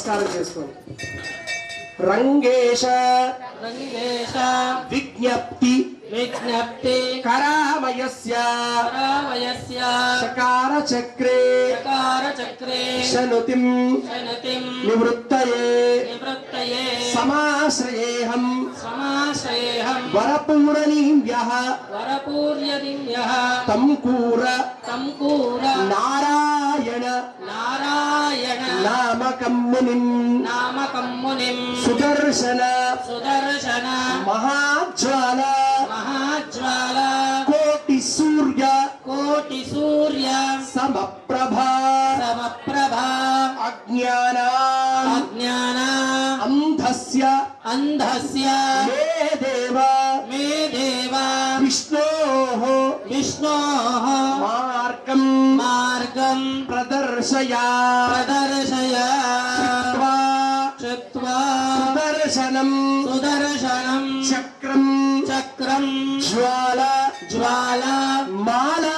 నమస్కారం చేసుకోండి. రంగేశ రంగేశ విజ్ఞప్తి విజ్ఞప్తి కరామయస్య కరామయస్య చకార చక్రే శనుతిం శనుతిం నివృత్తయే నివృత్తయే సమాశ్రయేహం వరపూర్యదివ్యః తంకూర నారాయణ నామకం మునిం సుదర్శన మహాజ్వాల కోటి సూర్య సమప్రభా అజ్ఞాన అంధస్య మే దేవ విష్ణోః మార్గం ప్రదర్శయ చుత్వా సుదర్శనం చక్రం జ్వాల మాలా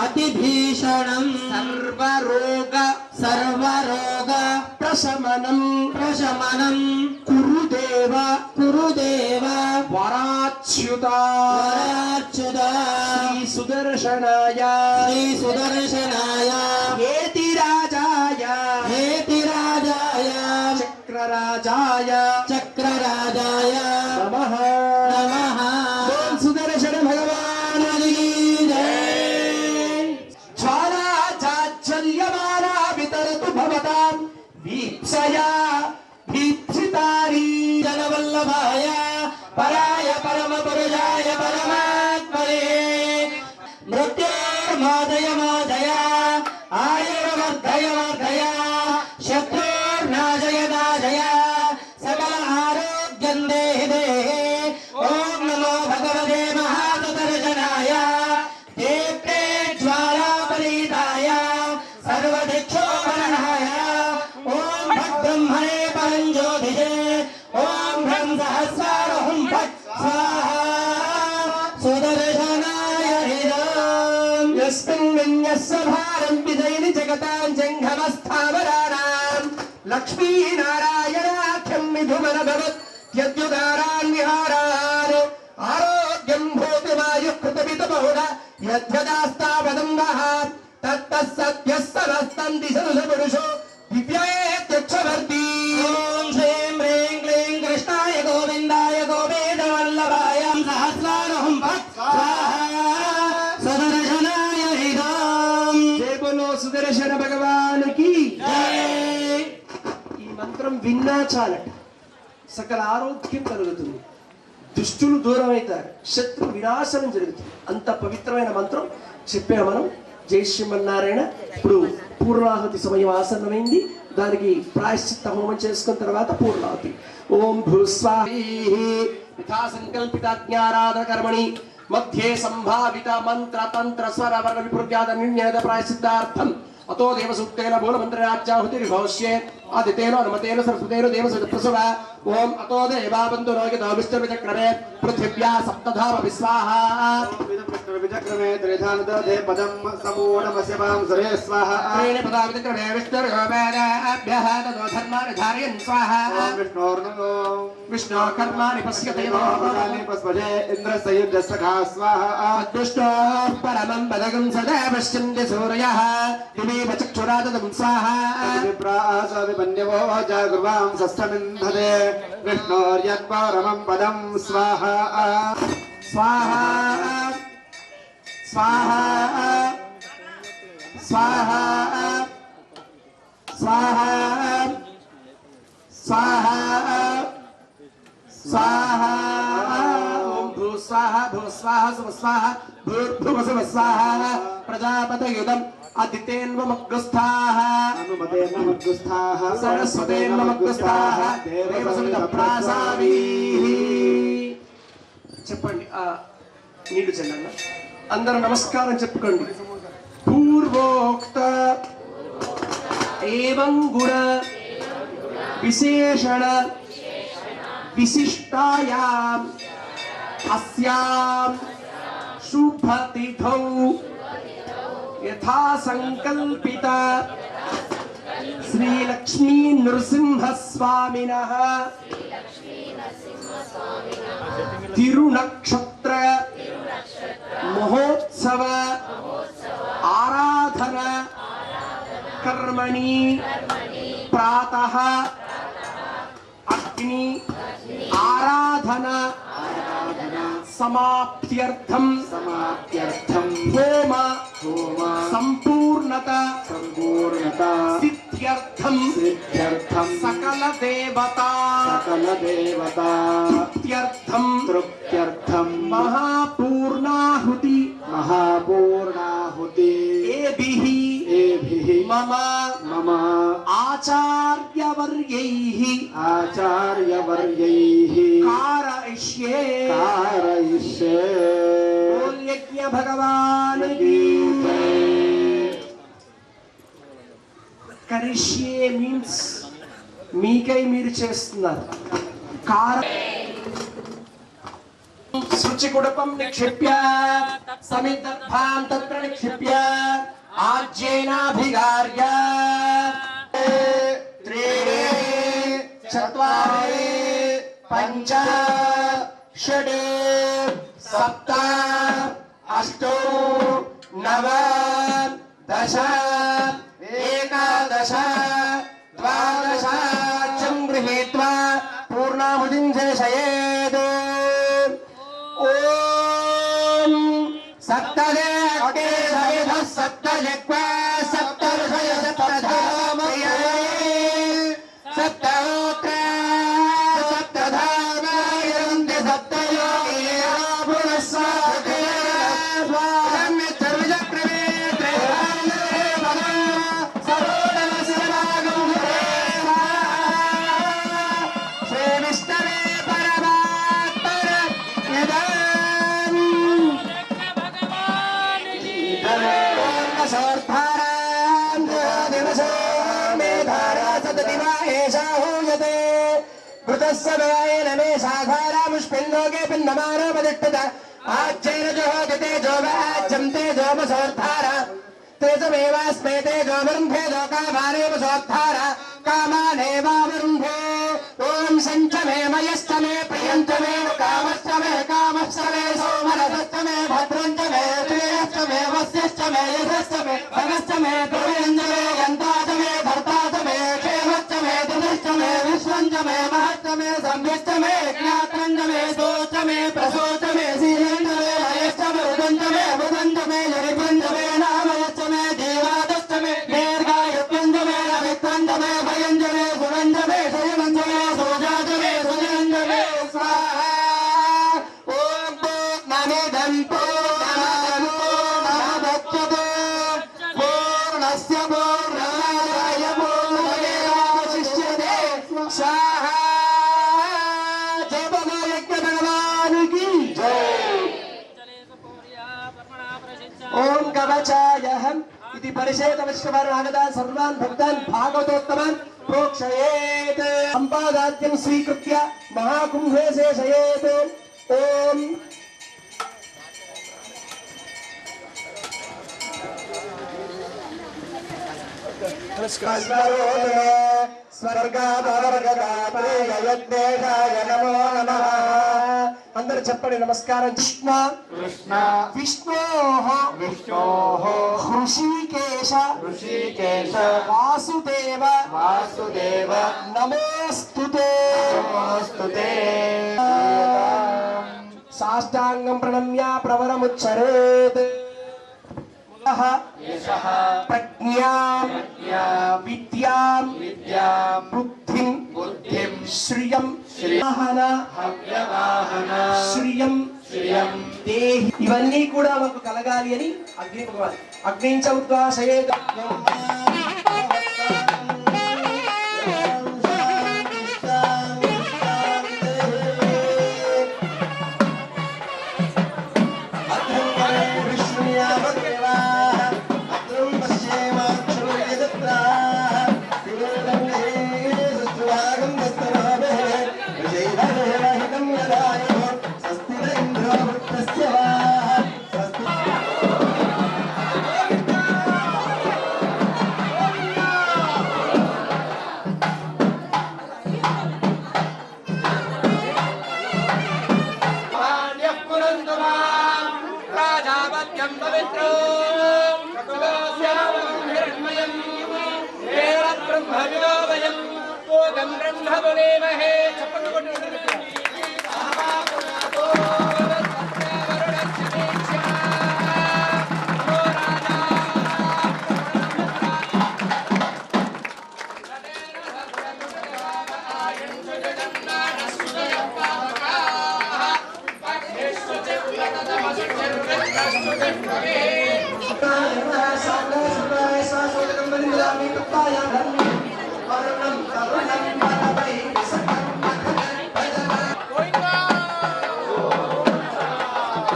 అతిభీషణం సర్వరోగ ప్రశమనం కురుదేవ వరాచ్యుత శ్రీ సుదర్శనాయ ఏతి రాజాయ చక్రరాజాయ నమః. ఓం సుదర్శన భగవానునికి జై. జ్వాలా చాచ్చల్యమానా వితరతు భవతాం వీప్సయా భీప్సితారీ జనవల్లభాయ పరాయ పరమ పురుషాయ పరమాత్మనే మృత్యోర్మాదయ ఆయుర్వర్ధయ శత్రుర్నాశయ సకల ఆరోగ్యం దేహే. ఓం నమో భగవతే మహాసుదర్శనాయ దీప్తే జ్వాలాపరీతాయ సర్వదిక్షోపరణాయ. ఓం భద్బ్రహ్మణే పరంజ్యోతిషే. ఓం హ్రం సహస్రారహం ఫట్ స్వాహా. సుదర్శనాయ హిరం యస్మిన్యస్య భారం విజయని జగతాం జంఘమస్థావరాణాం లక్ష్మీనారాయణాఖ్యం విధుమన భవత్ యద్యుదారాన్ విహారాన్. ఆరోగ్యం భూతివాయుః కృతమిత బహుళ యద్యదాస్తావదం వః తత్తస్సద్యః సమస్తం దిశను పురుషో దివ్యేత్యక్షవర్తి. ఓం శ్రీం హ్రీం క్లీం కృష్ణాయ గోవిందాయ గోపేదవల్లభాయ సహస్రారహం ఫట్ స్వాహా. సుదర్శనాయ హితం. జై బోలో సుదర్శన భగవానుకి జై. ఈ మంత్రం విన్నా చాలట సకల ఆరోగ్యం కలుగుతుంది, దుష్టులు దూరం అవుతారు, శత్రు వినాశనం జరుగుతుంది. అంత పవిత్రమైన మంత్రం చెప్పాము మనం. జై శ్రీమన్నారాయణ. ఇప్పుడు పూర్ణాహుతి సమయం ఆసన్నమైంది. దానికి ప్రాయశ్చిత్త హోమం చేసుకున్న తర్వాత పూర్ణాహుతి. ఓం భూస్వాహా సంకల్పిత జ్ఞారాధన కర్మణి మధ్యే సంభావిత మంత్ర తంత్ర స్వర వర్ణ విపృత్యాద నిర్ణయద ప్రాయశ్చిత్తార్థం అతో దేవసూక్తేన మూలమంత్రరాజ్యాహుతి భవిష్యే ఆదితేన అనుమతేన సరస్వతేన దేవసప్రసవ. ఓం అతో దేవాబంధు రోగితో విష్ణువిచక్రమే పృథివ్యా సప్తధామ విస్వాహా. విచక్రమే త్రిధానదే పదం సమూఢమస్య మాం సరే స్వాహా. త్రీణి పదా విచక్రమే విష్ణుర్వేదాభ్యః తదో ధర్మాని ధారయన్ స్వాహా. ఓం విష్ణోర్నమో విష్ణో కర్మాణి పశ్యతే పస్పజే ఇంద్రసయుజ్యస్సఖా స్వాహా. అదృష్టోః పరమం పదగం సదా పశ్యంతి సూర్యః దివీవ చక్షురాదదం స్వాహా. విప్రాసాదిపన్యవో జాగృవాం షష్ఠమింధతే విష్ణోర్యత్పరమం పదం స్వాహా. స్వాహా స్వాహా స్వాహా స్వాహా స్వాహా స్వాహా. ఓం భూస్వాహా భూస్వాహా సుమస్వాహా భూర్భువసుమస్వాహా. ప్రజాపతయుధం అదితేన్వమగ్రస్థాః అనుమతేన్వమగ్రస్థాః సరస్వతేన్వమగ్రస్థాః దేవసమితప్రాసావీః. చెప్పండి. నీళ్లు చెల్లన్న అందరూ నమస్కారం చెప్పుకోండి. పూర్వోక్త ఏవం గుణ విశేషణ విశిష్టాయాం అస్యాం శుభతిథౌ యథా సంకల్పిత శ్రీ లక్ష్మీ నృసింహ స్వామినః తిరునక్షత్ర మహోత్సవ ఆరాధన కర్మణి ప్రాతః అగ్ని ఆరాధన సమాప్త్యర్థం హోమ సంపూర్ణత సిద్ధ్యర్థం సకల దేవతా తృప్త్యర్థం మహాపూర్ణాహుతి ఏభిః మమ ఆచార్యవర్యైః कारयिष्ये बोल यज्ञ भगवान की करिष्ये మీన్స్ మీకై మీరు చేస్తున్నారు శుచికుడపం నిక్షిప్య సమిద్దర్భాం తత్ర నిక్షిప్య ఆజ్యేనాభిగార్య త్రీణి చత్వారి పంచ షడ్ సప్త అష్టౌ నవ దశ ఏకాదశ ద్వాదశాచం గృహీత్వా పూర్ణాహుతిం శేషయేత్ ఓం సప్తదే అకేశయః సప్తజగ్వా సప్తర్షయ సప్తధామయే సప్తహోత్ర घृतस्समयेन मे शाखारामुष्पिल्लोके पिण्डमानोपदिष्टत आज्येन जोहोति तेजो वाज्यं तेजोमसोद्धार तेजमेवास्मे तेजोमरुन्धे लोकामानेवसोद्धार कामानेवावरुन्धे ॐ सञ्च मे मयश्च मे प्रियञ्च मे कामश्च मे सोमरसश्च मे भद्रञ्च मे श्रेयश्च मे वस्यश्च मे यशश्च मे भगश्च मे दुर्यञ्च मे गन्ताच मे भर्ताच मे क्षेमश्च मे दुर्दश्च मे विश्वञ्च मे महश्च मे संविश्च मे ज्ञात्रञ्च मे सोच मे प्रसोच मे शीलञ्च मे हयश्च मे उदञ्च मे बुधञ्च मे यरिपञ्च मे नामयश्च मे देवादश्च मे दीर्घायुत्वञ्च मे रवित्वञ्च मे भयञ्च मे सुरञ्च मे शयनञ्च मे सोजाच मे सुजनञ्च मे स्वाहा ॐ पूर्णमिदं पूर्णमदच्यते पूर्णस्य पूर्णमादाय पूर्णमेवावशिष्यते स्वाहा जय बोलो यज्ञ भगवान की जय ओम कवचायहम् इति परिषेदवश्यवरागदा सर्वान् भक्तान् भागवतोत्तमान् प्रोक्षयेत् सम्पादाद्यं स्वीकृत्य महाकुम्भे शेषयेत् ओम స్వర్గాదవర్గదాపరేయజ్ఞేశాయ నమో నమః అందరూ చెప్పండి నమస్కారం కృష్ణ కృష్ణ విష్ణోః విష్ణోః హృషీకేశ ఋషికేశ వాసుదేవ వాసుదేవ నమోస్తుతే నమోస్తుతే సాష్టాంగం ప్రణమ్య ప్రవరముచ్చరేత్ యశః ప్రజ్ఞాం విద్యాం బుద్ధిం శ్రియం హవ్యవాహన శ్రియం దేహి ఇవన్నీ కూడా మాకు కలగాలి అని అగ్ని భగవాన్ అగ్నించ ఉద్వాసయేత్ यं पवित्रो हिरण्मयं देव ब्रह्मविदो वयं भोगं ब्रह्म मुनेमहे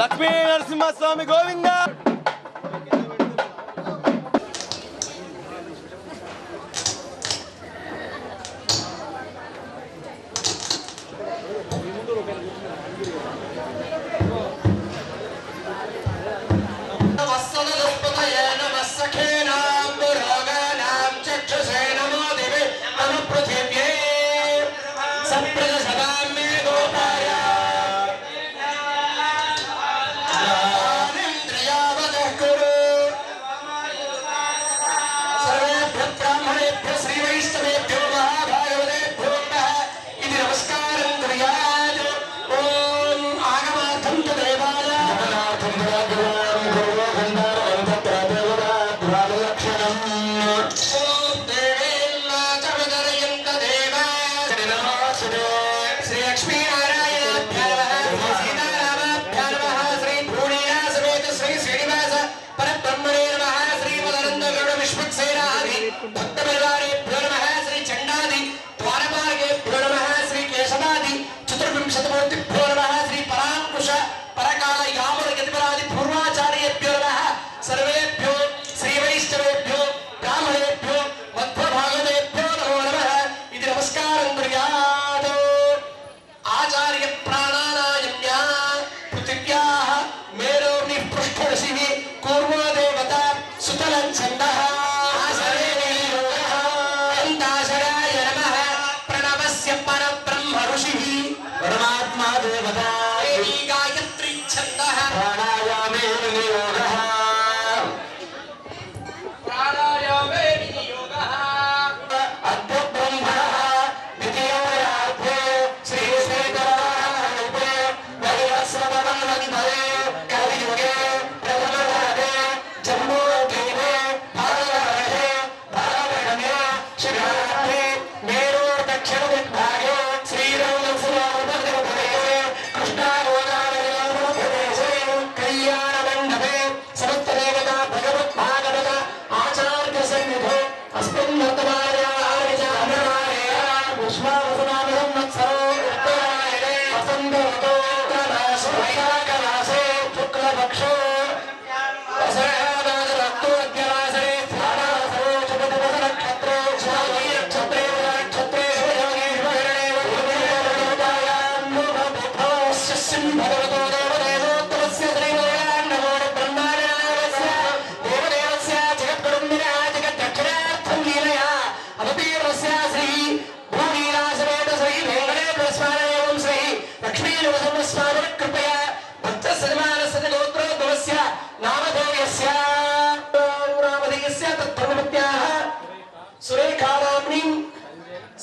లక్ష్మీ నరసింహస్వామి గోవింద.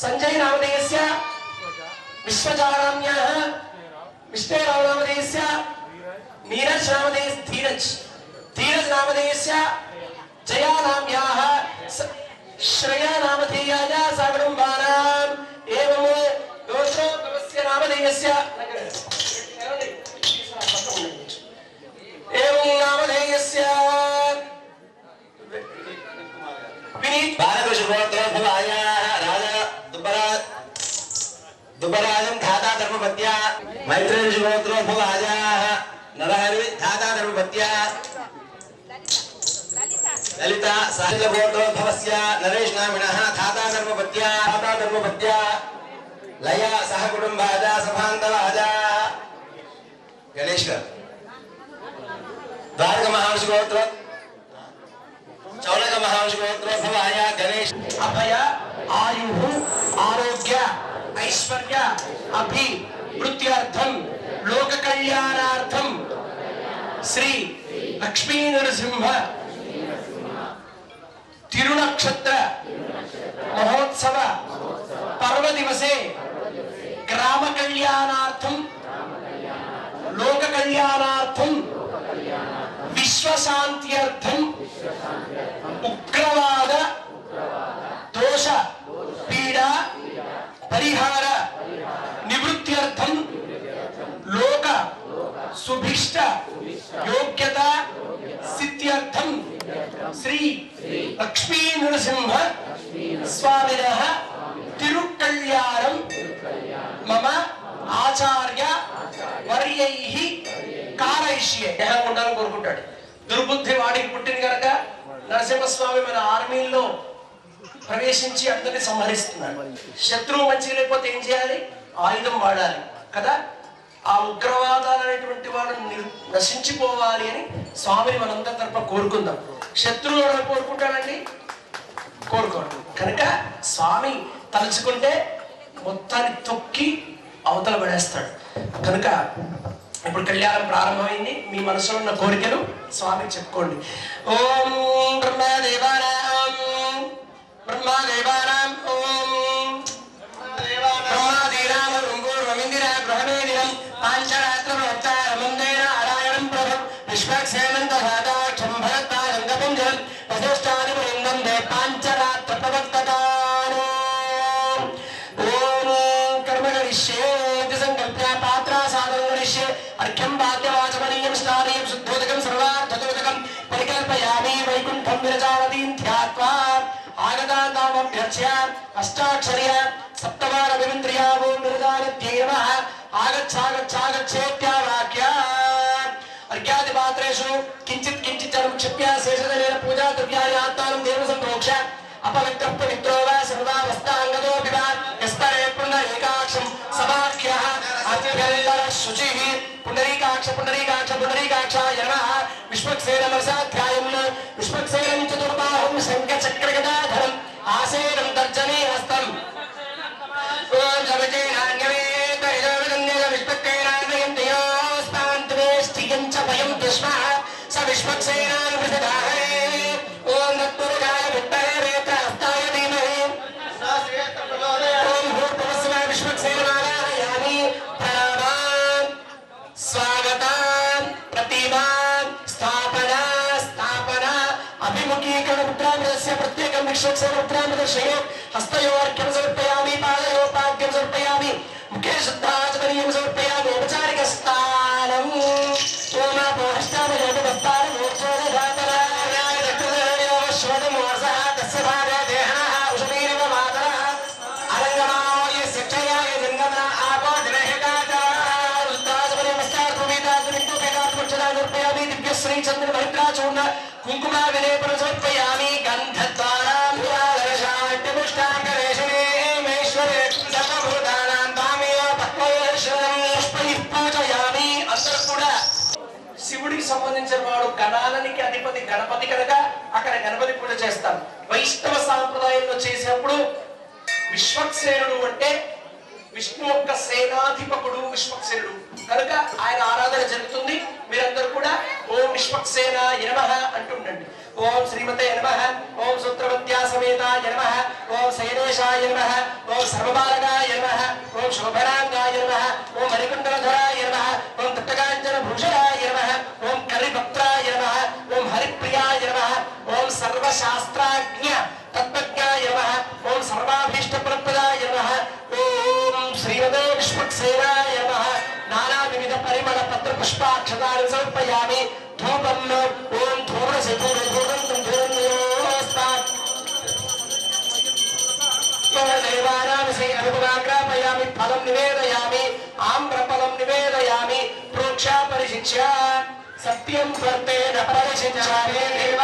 संजय नामधेयस्य विश्वजाराम्याः विष्णुराव नामधेयस्य नीरज नामधेयस्य धीरज नामधेयस्य जया नाम्याः श्रेया नामधेयाय सागुणम्बानाम् एवं गोत्रोद्भवस्य नामधेयस्य एवं नामधेयस्य विनीत भारतशुभोत्तरफलाय राजा दुबराजं धाता धर्मपत्या मैत्रेयशुभोत्तरफलाय नरहरि धाता धर्मपत्या ललिता साहिलगोत्रोद्भवस्य नरेश नामिनः धाता धर्मपत्या लया सह कुटुम्बाजा सभान्तवाजा गणेश द्वारक महाविष्णुगोत्र चौलक महाविष्णुगोत्रोद्भवाय गणेश अभय आयु आरोग्य ऐश्वर्य अभिवृद्ध्यर्थम लोक कल्याणार्थम श्री లక్ష్మీ నరసింహ తిరునక్షత్ర మహోత్సవ పర్వ దివసే గ్రామ కళ్యాణార్థం లోక కళ్యాణార్థం విశ్వశాంత్యర్థం ఉగ్రవాద దోష పీడ పరిహార నివృత్త్యర్థం లోక సుభిష్ట యోగ్యత సిద్ధ్యర్థం శ్రీ లక్ష్మీ నరసింహ స్వామినః తిరుకళ్యాణం మమ ఆచార్య వర్యైః కారయిష్యే. ఉండాలని కోరుకుంటాడు. దుర్బుద్ధి వాడికి పుట్టింది కనుక నరసింహస్వామి మన ఆర్మీలో ప్రవేశించి అందరినీ సంహరిస్తున్నాడు. శత్రువు మంచిగా లేకపోతే ఏం చేయాలి? ఆయుధం వాడాలి కదా. ఆ ఉగ్రవాదాలు అనేటువంటి వాడు నశించిపోవాలి అని స్వామిని మనందరి తరపున కోరుకుందాం. శత్రువులు ఎవరు కోరుకుంటాడండి? కోరుకోడు. కనుక స్వామి తలుచుకుంటే మొత్తాన్ని తొక్కి అవతల పడేస్తాడు. కనుక ఇప్పుడు కళ్యాణం ప్రారంభమైంది. మీ మనసులో ఉన్న కోరికలు స్వామికి చెప్పుకోండి. ఓం బ్రహ్మదేవానాం బ్రహ్మదేవానాం ఓం బ్రహ్మాదీనాం రుంగూర్వమిందిరా గృహమేదినం పాంచరాత్రమోత్తారముందేన నారాయణం ప్రభం విశ్వక్సేనం దధాదాక్షం భరతారంగపుంజం వశిష్టాదివృందం దే పాంచరాత్ర ప్రవర్తకాన్. ఓం కర్మ కరిష్యే సంకల్ప్య పాత్ర సాధనం కరిష్యే అర్ఘ్యం వాద్యవాచమనీయం స్నానీయం శుద్ధోదకం సర్వార్థోదకం పరికల్పయామి వైకుంఠం విరజావతీం ధ్యాత్వా ఆగతాంతామభ్యర్చ్య అష్టాక్షర్య సప్తవార విమింద్రియా ఓం విరజానత్యై నమః ఆగచ్చాగచ్చాగచ్చేత్యావాక్య అర్ఘ్యాదిపాత్రేషు కించిత్ కించిత్ జలం క్షిప్య శేషదలేన పూజా ద్రవ్యాన్ని ఆత్మానం దేవ సంప్రోక్ష అపవిత్ర పవిత్రో వా సర్వావస్థాంగతో వివా యస్తరే పుండరీకాక్షం సమాఖ్యః అత్యంతర శుచిః పుండరీకాక్ష పుండరీకాక్ష పుండరీకాక్షాయ నమః విశ్వక్సేన మనసాధ్యాయం విశ్వక్సేనం చతుర్బాహుం శంఖచక్రగదాధరం ఆసేనం తర్జనే హస్తం ఓం జపజేనాన్యవేత యజోవిదన్యజ విశ్వక్సేనాన్వయంతయోస్పాంతవేష్టియం చ భయం దుష్మః స విశ్వక్సేనాన్ ప్రసదాహే ఓం దత్తుర్గాయ విట్టరే వేత్ర హస్తాయ ధీమహి ఓం భూర్భువస్సువ విశ్వక్సేనమాలాయామి ప్రణామాన్ స్వాగతాన్ ప్రతిమాన్ స్థాపన అభిముఖీకరణ పుత్రామృతస్య ప్రత్యేకం విశ్వక్సేన పుత్రామృతశ్రయో హస్తయోర్ఘ్యం సమర్పయామి పాదయోపాద్యం సమర్పయామి ముఖే శుద్ధాచమనీయం సమర్పయామి ఔపచారిక స్థానం శ్రీ చంద్ర మహిద్రాచూర్ణ కుంకుమ విలేపన సమర్పయామి గంధద్వారాం పూజయామి. అందరూ కూడా శివుడికి సంబంధించిన వాడు గణాలనికి అధిపతి గణపతి కనుక అక్కడ గణపతి పూజ చేస్తాం. వైష్ణవ సాంప్రదాయంలో చేసినప్పుడు విశ్వక్సేనుడు అంటే విష్ణు యొక్క సేనాధిపకుడు విశ్వక్సేనుడు కనుక ఆయన ఆరాధన జరుగుతుంది. మీరందరూ కూడా ఓం విశ్వక్సేనాయ నమః అంటుండండి. ఓం శ్రీమతే నమః, ఓం సూత్రవత్యా సమేతాయ నమః, ఓం శైలేశాయ నమః, ఓం సర్వబాలకాయ నమః, ఓం శోభనాంగాయ నమః, ఓం మణికుండలధరాయ నమః, ఓం తట్టకాంచన భూషణాయ నమః, ఓం కరిభక్త్రాయ నమః, ఓం హరిప్రియాయ నమః, ఓం సర్వశాస్త్రాజ్ఞ తత్వజ్ఞాయ నమః, ఓం సర్వాభీష్టప్రదాయ నమః, ఓం శ్రీమతే విశ్వక్సేనాయ నమః. నానా వివిధ పరిమళ పత్ర పుష్పాక్షతాన్ని సమర్పయామి. ధూపం ఓం ధూమరసి దేవానామి ఫలం నివేదయామి. ఆమ్రఫలం నివేదయామి. ప్రోక్షా పరిశిక్ష సత్యం వర్తేన పరిశిక్షామి దేవ.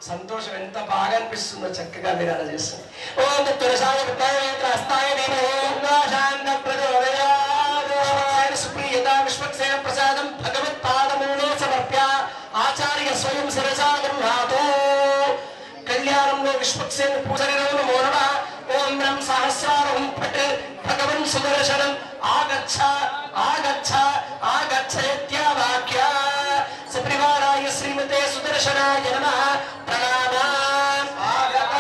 సంతోషం ఎంత బాగా అనిపిస్తుందో చక్కగా మీరు అలా చేస్తుంది. ఓం తులసాయ హస్తాయ సుప్రీయత విశ్వక్సేన ప్రసాదం భగవత్ పాదమో స్వయం శిరసా గృహాతో కళ్యాణంలో విశ్వక్సేన పూజరిలో నమో నమః. ఓం బ్రహ్మ సహస్రారం పట్ భగవన్ సుదర్శనం ఆగచ్చ ఆగచ్చ ఆగచ్చేత్యావాక్య సపరివారాయ శ్రీమతే సుదర్శనాయ నమః. ప్రణామాన్ ఆగత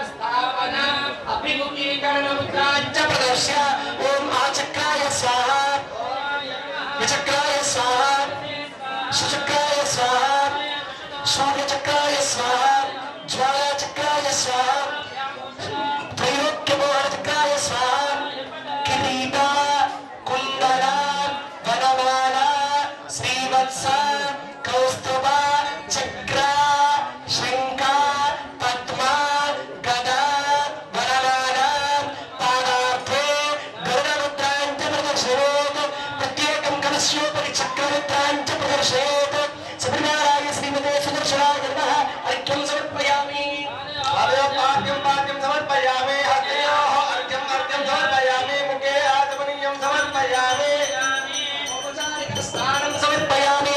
స్థాపన అభిముఖీకరణ ముద్రాంచ ప్రదర్శ్య. ఓం ఆచక్రాయ స్వాహ విచక్రాయ స్వాహ సుచక్రాయ స్వాహ సూర్యచక్రాయ స్వాహ జ్వాలాచక్రాయ స్వాహ త్రైలోక్యమోహనచక్రాయ స్వాహ. కిరీట కుండల వనమాల శ్రీవత్స కౌస్తుభ చక్ర శంఖ పద్మ గద వనమాల పాదార్థే గరుడరుద్రాంచ ప్రదర్శయేత్. ప్రత్యేకం కలశోపరి చక్రరుద్రాంచ ప్రదర్శయేత్. సత్యనారాయణ శ్రీమతే సుదర్శనాయ నమః. అర్ఘ్యం సమర్పయామి. పాద్యం సమర్పయామి. హస్తయోః అర్ఘ్యం సమర్పయామి. ముఖే ఆచమనీయం సమర్పయామి. స్నానం సమర్పయామి.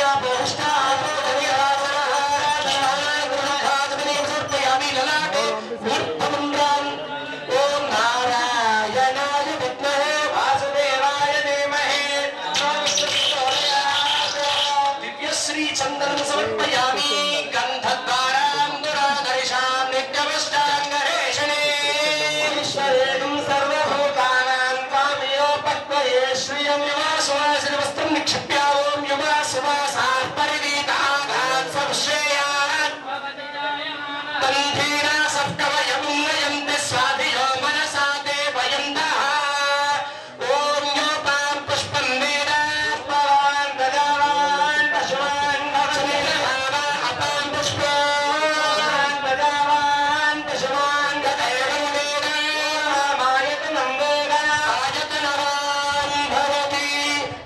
సమర్పయామి. లలాటే మూర్ధముండ్రాం. ఓం నారాయణాయ విద్మహే వాసుదేవాయ ధీమహి దివ్యశ్రీ చందనం సమర్పయామి. గంధద్వారాంబురాధరిషాం నిత్యమష్టాంగరేషణే. ఈశ్వరేణం సర్వభూతానాం త్వామియోపక్వయే శ్రియం సువాసన వస్త్రం నిక్షిప్య ఓం యువా సువాసాః పరివీతాఘాత్ సంశ్రేయాన్ బంధీనా సత్కవయం నయంతి స్వాధియో మనసా దేవయంతః. ఓం యోపాం పుష్పం వేదాత్ పవాన్ ప్రజావాన్ పశువాన్ అపాం పుష్పాన్ ప్రజావాన్ పశువాన్ గతేవం వేద మాయతనం వేద ఆయతనవాన్ భవతి.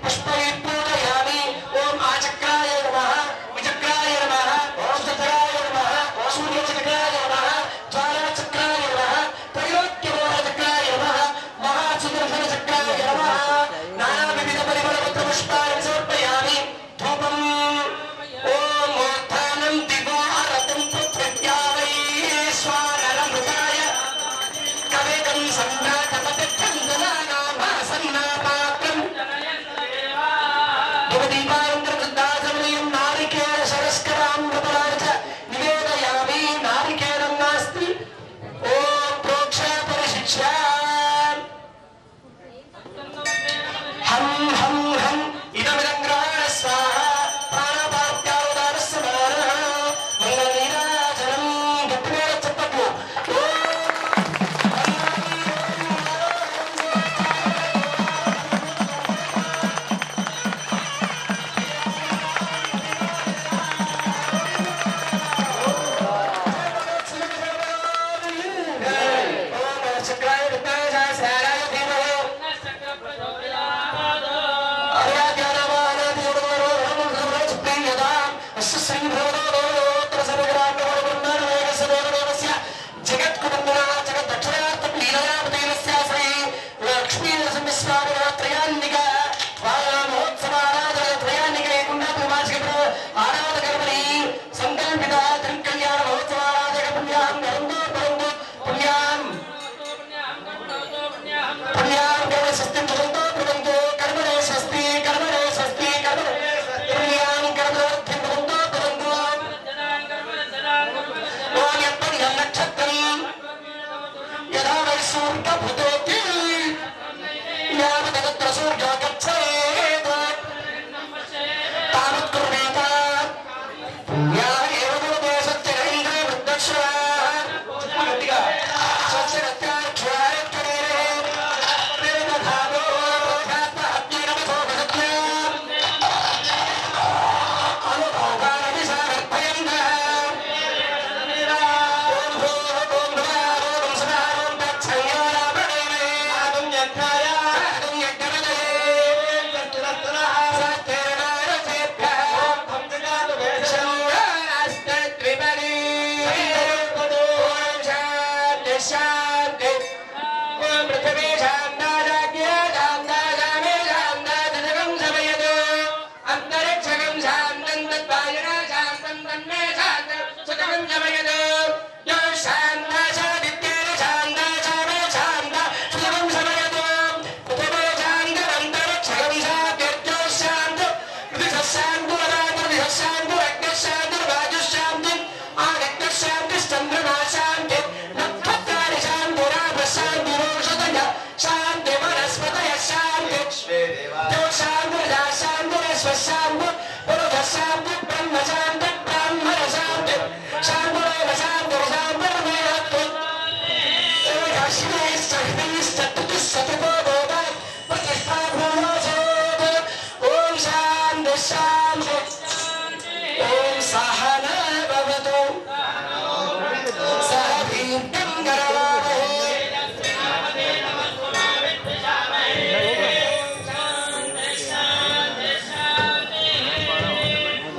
పుష్పైః పూజయామి. ఓం ఆచక్రాయ నమః విచక్రాయ నమః సుచక్రాయ నమః సూర్యచక్రాయ నమః జ్వాలాచక్రాయ నమః త్రైలోక్యమోహనచక్రాయ నమః మహాసుదర్శన చక్రాయ నమః. నానావిధ పరిమళపత్ర పుష్పాన్ని సమర్పయామి. ధూపం. ఓం మూర్ధానం దివో అరతం పృథివ్యా వై స్వానరమృతాయ కవేకం సంఘాతపతిచ్చందనానామాసన్నాపాత్రం భవదీపానందృతాజమనీయం నారికేల శరస్కరామృతాని చ నివేదయామి. నారికేలం నాస్తి. ఓం ప్రోక్ష పరిశిక్ష. హం హం హం ఇదమిదం గ్రహణ స్వాహ. ప్రాణపాత్యావదాన సమానః. మంగళనీరాజనం. గట్టిగా చెప్పట్లు. ఓం చక్రాయ విద్మహే సహస్రారాయ ధీమహి. సూర్య శాంతి బ్రహ్మ శాంతి బ్రాహ్మణ శాంతి శాంతిరేవ శాంతి శాంతిర్మేహత్వం శివైశ్చ ప్రతిష్టా ఓం శాంతి శాంతి ఓం సహనా భవతు సహ వీర్యం కరవావహై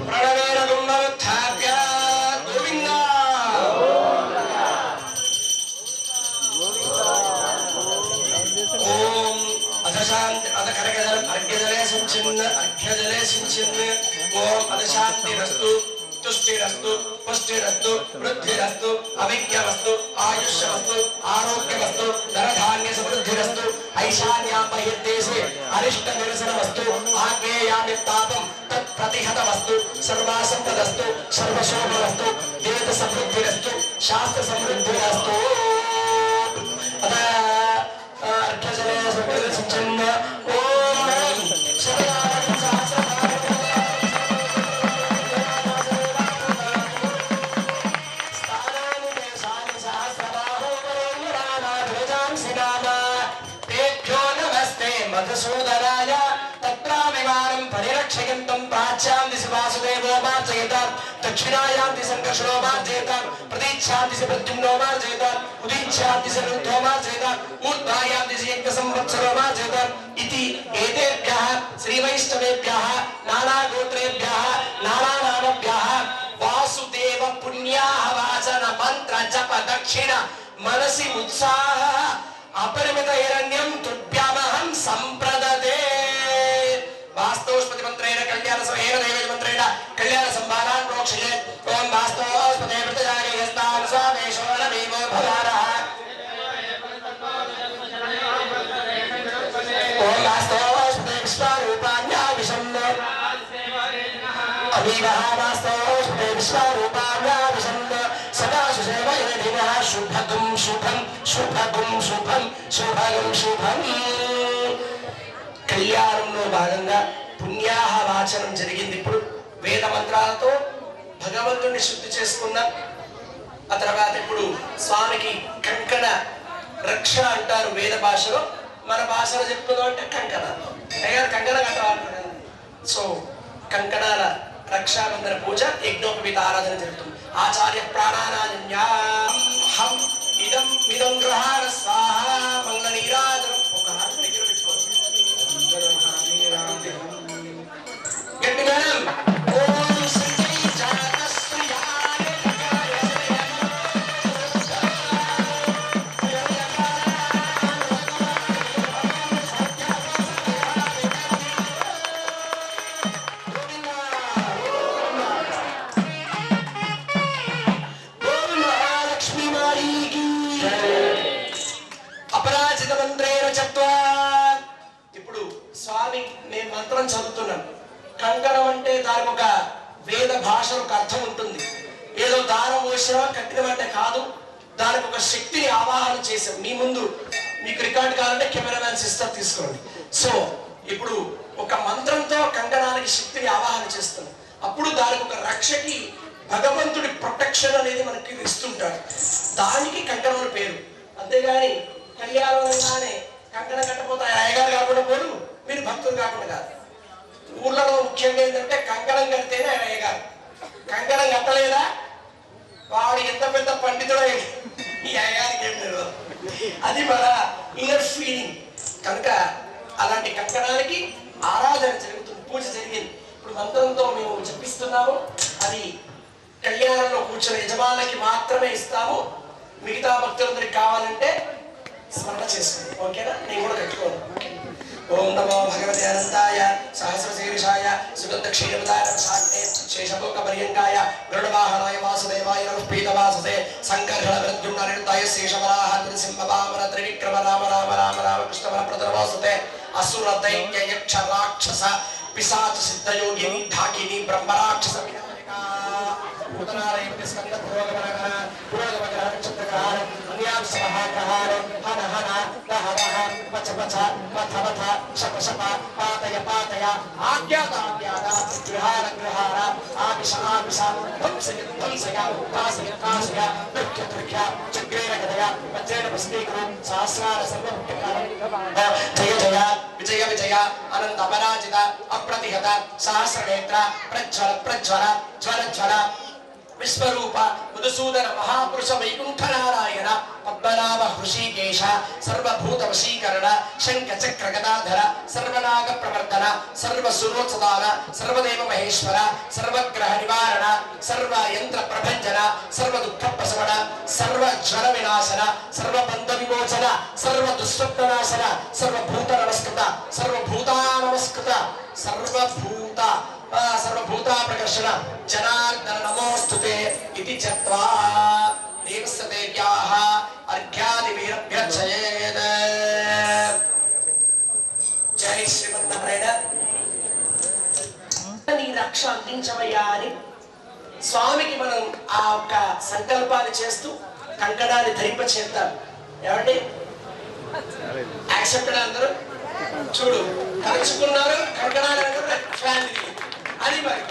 ప్రణవేన గుమ్మరుత్థాప్య గోవింద ఓం అధశాంతి అధ కరగజల అర్ఘ్యజలే సించిన్ ఓం అధశాంతిరస్తు తుష్టిరస్తు పుష్టిరస్తు వృద్ధిరస్తు అవిజ్ఞమస్తు ఆయుష్యమస్తు ఆరోగ్యమస్తు ధనధాన్య సమృద్ధిరస్తు ఐశాన్యాం బహిర్దేశే అరిష్ట నిరసనమస్తు ఆగ్నేయామి తాపం తత్ ప్రతిహతమస్తు సర్వాసంపదస్తు సర్వశోభమస్తు వేద సమృద్ధిరస్తు శాస్త్ర సమృద్ధిరస్తు అత అర్ఘ్యజలే సించన్ ఓం శరణాగతం సహస్రనామ స్థానాని దేశాని సహస్రబాహో వరేణ్యరామాధ్వజాంసి నామ తేభ్యో నమస్తే మధుసూదనాయ తత్రావిమానం పరిరక్షయంతం ప్రాచ్యాం దిశ వాసుదేవో మార్జయతాం దక్షిణాయాం దిశ సంకర్షణో మార్జయతాం ప్రతీచ్ఛాం దిశ ప్రద్యుమ్నో మార్జయతాం ఉదీచ్ఛాం దిశ రుద్ధో మార్జయతాం ఊర్ధ్వాయాం దిశ యజ్ఞ సంవత్సరో మార్జయతాం ఇతి ఏతేభ్యః శ్రీవైష్ణవేభ్యः నానాగోత్రేభ్యः నానానామభ్యः వాసుదేవ పుణ్యాహ వాచన మంత్ర జప దక్షిణ మనసి ఉత్సాహ అపరిమిత హిరణ్యం తుభ్యమహం సంప్రదతే వాస్తోస్పతి మంత్రేణ కళ్యాణ సమయేన దైవేన మంత్రేణ కళ్యాణ సంభారాన్ ప్రోక్షయే ఓం వాస్తోస్పతే ప్రజానే యస్తాం స్వామేశో నమేవో భవారః ఓం వాస్తోస్పతే విశ్వరూపాణ్యా విషన్నో అమీవః వాస్తోస్పతే విశ్వరూపాణ్యా విషన్నో సదా సుసేవయేదినః శుభగం శుభం శుభగం శుభం శుభగం శుభం. కళ్యాణంలో భాగంగా పుణ్యాహ వాచనం జరిగింది. ఇప్పుడు వేద మంత్రాలతో భగవంతుడిని శుద్ధి చేసుకున్నాం. ఆ తర్వాత ఇప్పుడు స్వామికి కంకణ రక్ష అంటారు వేద భాషలో, మన భాషలో చెప్పుకుందాం అంటే కంకణ కంకణ కట్టాలంటారు. సో కంకణాల రక్షాబంధన పూజ యజ్ఞోపవీత ఆరాధన జరుగుతుంది. ఆచార్య ప్రాణానాన్యాం హం ఇదం ఇదం గ్రహాణ స్వాహ మంగళ నీరాజనం ఒక హారతి దగ్గర పెట్టుకోవాలి. గట్టిగా ఓం శ్రీ జాతశ్రియాయ అపరాజిత మంత్రేణ చత్వా. ఇప్పుడు స్వామి మేము మంత్రం చదువుతున్నాం. కంకణం అంటే దానికి ఒక వేద భాషలో ఒక అర్థం ఉంటుంది. ఏదో దారం పోసినా కట్టినం అంటే కాదు, దానికి ఒక శక్తిని ఆవాహన చేసాం. మీ ముందు మీకు రికార్డ్ కావాలంటే కెమెరామ్యాన్ సిస్టర్ తీసుకోండి. సో ఇప్పుడు ఒక మంత్రంతో కంకణానికి శక్తిని ఆవాహన చేస్తాం. అప్పుడు దానికి ఒక రక్షకి భగవంతుడి ప్రొటెక్షన్ అనేది మనకి ఇస్తుంటాడు. దానికి కంకణం పేరు. అంతేగాని కళ్యాణంగానే కంకణం కట్టపోతే అయ్యగారు కాకుండా పోడు, మీరు భక్తులు కాకుండా కాదు. ఊళ్ళలో ముఖ్యంగా ఏంటంటే కంకణం కడితేనే ఆయన అయ్యగారు. కంకణం కట్టలేదా వాడు ఎంత పెద్ద పండితుడో ఈ అయ్యగారికి ఏం లేదు. అది మన ఇన్నర్ ఫీలింగ్. కనుక అలాంటి కంకణానికి ఆరాధన జరుగుతుంది, పూజ జరిగింది. ఇప్పుడు మంత్రంతో మేము చెప్పిస్తున్నాము. అది కళ్యాణంలో కూర్చున్న యజమానికి మాత్రమే ఇస్తాము. మిగతా భక్తులందరికి కావాలంటే స్మరణ చేసుకోండి. ఓకేనా? నేను కూడా కట్టుకోను. ఓం నమో భగవతే అనంతాయ సహస్రశీర్షాయ సుగంధ క్షీరపదాయ శేషభోగ పర్యంకాయ గరుడవాహనాయ వాసుదేవాయ పీతవాసే సంకర్షణ ప్రద్యుమ్న నిరుతాయ శేషవరాహ నృసింహ వామన త్రివిక్రమ రామ రామ రామ రామ కృష్ణ ప్రదర్వాసుతే అసుర దైత్య యక్ష రాక్షస పిశాచ సిద్ధయోగిని ఢాకిని బ్రహ్మరాక్షస ఆజ్ఞాత విహార జయ జయ విజయ విజయ అనంత అపరాజిత అప్రతిహత సహస్రనేత్ర ప్రజ్వల ప్రజ్వల జ్వల జ్వల విశ్వరూప మధుసూదన మహాపురుష వైకుంఠ నారాయణ పద్మనాభ హృషికేశ సర్వభూత వశీకరణ శంఖ చక్ర గదాధర సర్వనాగ ప్రవర్తన సర్వ సురోత్సదాన సర్వదేవ మహేశ్వర సర్వగ్రహ నివారణ సర్వ యంత్ర ప్రభంజన సర్వ దుఃఖ ప్రసవన సర్వ జ్వర వినాశన సర్వ బంధ విమోచన సర్వ దుస్వప్ననాశన సర్వభూత నమస్కృత సర్వభూతా నమస్కృత సర్వభూత సర్వభూతా ప్రకర్షణ జనార్దన నమోస్తుతే ఇది చత్వా దేవస్తేభ్యాః అర్ఘ్యాదిభిరభ్యర్చయేత్. జై శ్రీమన్నారాయణ. నీ రక్ష అందించవయ్యా అని స్వామికి మనం ఆ ఒక్క సంకల్పాన్ని చేస్తూ కంకణాన్ని ధరింప చేద్దాం. ఏమండి యాక్సెప్టెడ్ అందరూ? చూడు కలుచుకున్నారు కంకణాలు అది మరి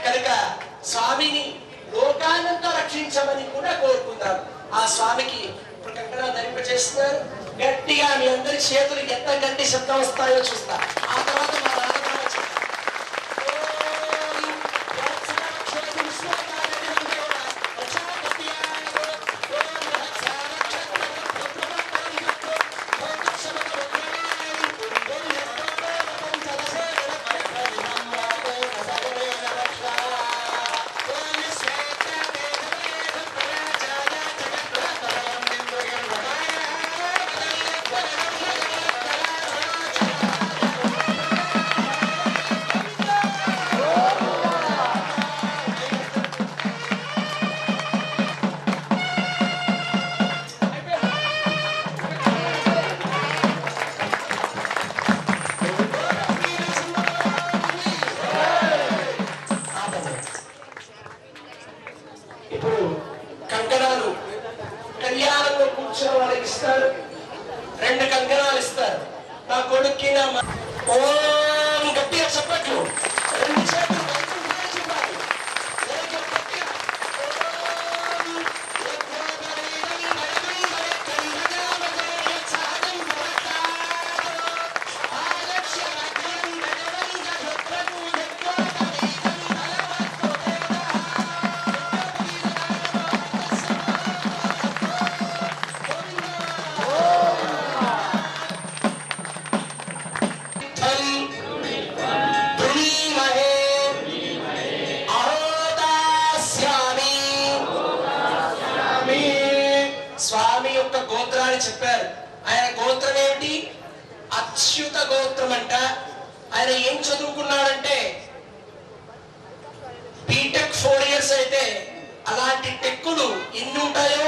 కనుక స్వామిని లోకానంతా రక్షించమని కూడా కోరుకుందాం. ఆ స్వామికి ఇప్పుడు కంకణా ధరింప చేస్తున్నారు. గట్టిగా మీ అందరి చేతులు ఎంత గట్టి శబ్దం వస్తాయో చూస్తా. ఆ తర్వాత మా నాన్నగారు చెప్తారు. ఇప్పుడు కంకణాలు కళ్యాణంలో కూర్చున్న వాళ్ళకి ఇస్తారు. 2 కంకణాలు ఇస్తారు. నా కొడుక్కి నా ఓం గట్టిగా చెప్పట్లు 2 చేతులు వైకుంఠాన్ని చూపాలి. గట్టిగా స్వామి యొక్క గోత్రాన్ని చెప్పారు. ఆయన గోత్రం ఏమిటి? అచ్యుత గోత్రం అంట. ఆయన ఏం చదువుకున్నాడంటే బీటెక్ 4 years అయితే అలాంటి టెక్కులు ఎన్ని ఉంటాయో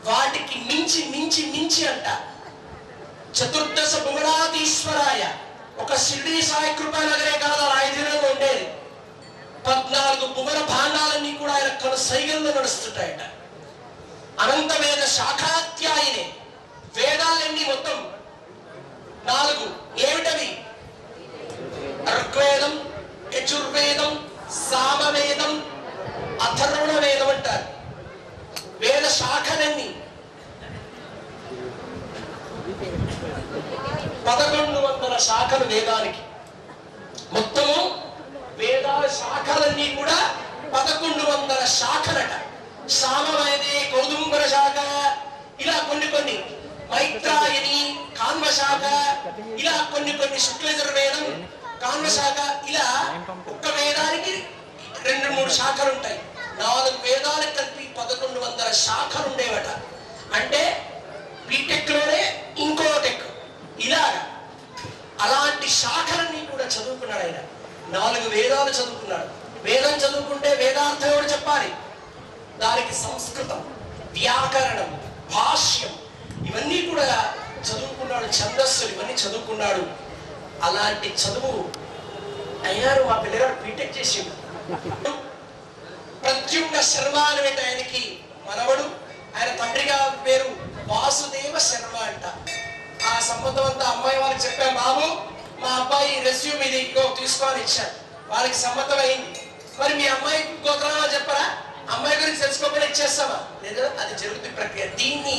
వాటికి మించి మించి మించి అంట. చతుర్దశ భువనాధీశ్వరాయ ఒక షిరిడి సాయి కృపానగరే కాదు, రాయధీనంలో ఉండేది. 14 భువన భాండాలన్నీ కూడా ఆయన కను సైగల్లో నడుస్తుంటాయట. అనంత వేద శాఖాధ్యాయినే. వేదాలన్నీ మొత్తం 4 ఏమిటవి? ఋగ్వేదం, యజుర్వేదం, సామవేదం, అథర్వణ వేదం అంటారు. వేద శాఖలన్నీ 1100 శాఖలు వేదానికి. మొత్తము వేదాల శాఖలన్నీ కూడా 1100 శాఖలట. సామవేదే కౌదుంబర శాఖ, ఇలా కొన్ని మైత్రాయని కాన్వ శాఖ, ఇలా కొన్ని శుక్లయజుర్వేదం కాన్వ శాఖ, ఇలా ఒక్క వేదానికి 2-3 శాఖలు ఉంటాయి. 4 వేదాలకు కలిపి 1100 శాఖలు ఉండేవట. అంటే బీటెక్ లోనే ఇంకో టెక్ ఇలాగా అలాంటి శాఖలన్నీ కూడా చదువుకున్నాడు ఆయన. 4 వేదాలు చదువుకున్నాడు. వేదం చదువుకుంటే వేదార్థం ఎవరు చెప్పాలి? దానికి సంస్కృతం, వ్యాకరణం, భాష్యం ఇవన్నీ కూడా చదువుకున్నాడు. ఛందస్సులు ఇవన్నీ చదువుకున్నాడు. అలాంటి చదువు అయ్యారు మా పిల్లగాడు బీటెక్ చేసిండు. ప్రద్యుమ్న శర్మ అనే ఆయనకి మనవడు. ఆయన తండ్రిగా పేరు వాసుదేవ శర్మ అంట. ఆ సంబంధం అంతా అమ్మాయి వాళ్ళకి చెప్పాను, బాబు మా అబ్బాయి రెస్యూమ్ ఇది ఇగో తీసుకొని ఇచ్చాను. వాళ్ళకి సమ్మతం అయింది. మరి మీ అమ్మాయి గోత్రమా చెప్పరా? అమ్మాయి గురించి తెలుసుకోకుండా ఇచ్చేస్తామా? లేదా? అది జరుగుతున్న ప్రక్రియ. దీన్ని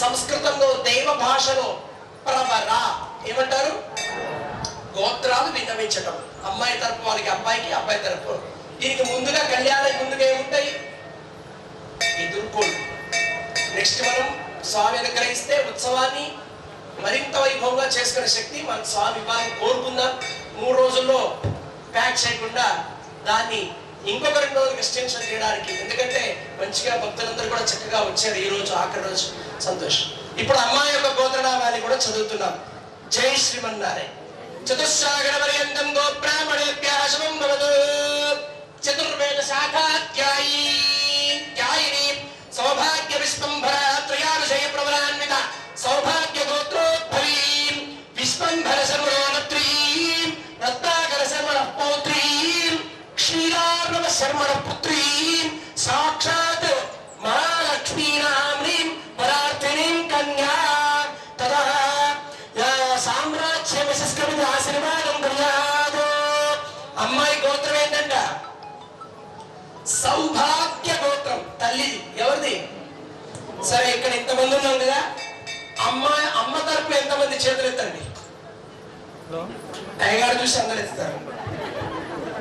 సంస్కృతంలో దైవ భాషలో ప్రవర ఏమంటారు? గోత్రాలు విన్నవించటం. అమ్మాయి తరపు వారికి అబ్బాయికి, అబ్బాయి తరపు. దీనికి ముందుగా కళ్యాణం ముందుగా ఏముంటాయి? ఎదుర్కోండి. నెక్స్ట్ మనం స్వామి అనుగ్రహిస్తే ఉత్సవాన్ని మరింత వైభవంగా చేసుకునే శక్తి మన స్వామి ఇవ్వాలని కోరుకుందాం. 3 రోజుల్లో ప్యాక్ చేయకుండా దాన్ని ఇంకొక 2 రోజులకు ఎక్స్టెన్షన్ చేయడానికి. ఎందుకంటే మంచిగా భక్తులందరూ కూడా చక్కగా వచ్చారు. ఈ రోజు ఆఖరి రోజు సంతోషం. ఇప్పుడు అమ్మాయి యొక్క గోత్రనామాన్ని కూడా చదువుతున్నాం. జై శ్రీమన్నారాయణ. చతుస్సాగర పర్యంతం గోబ్రాహ్మణేభ్యః శుభం భవతు. చతుర్వేద శాఖాధ్యాయిని సౌభాగ్య విశ్వంభర త్రయాభిషేక ప్రవరాన్విత సౌభాగ్య గోత్రోద్భవీం విశ్వంభర శర్మణోనత్రీం రత్నాకర శర్మణ పౌత్రీం క్షీరార్ణవ శర్మణ పుత్రీం సాక్షాత్ మహాలక్ష్మీనామ్రీం పరార్థినీం కన్యా తదః సామ్రాజ్య విశస్కృత ఆశీర్వాదం కన్యాదో. అమ్మాయి గోత్రం ఏంటంట? సౌభాగ్య గోత్రం. తల్లిది ఎవరిది? సరే, ఇక్కడ ఇంతమంది ఉన్నాం కదా, అమ్మ తరపు ఎంతమంది చేతులు ఎత్తండి. అయ్యగారు చూసి అందరు ఎత్తుతారు.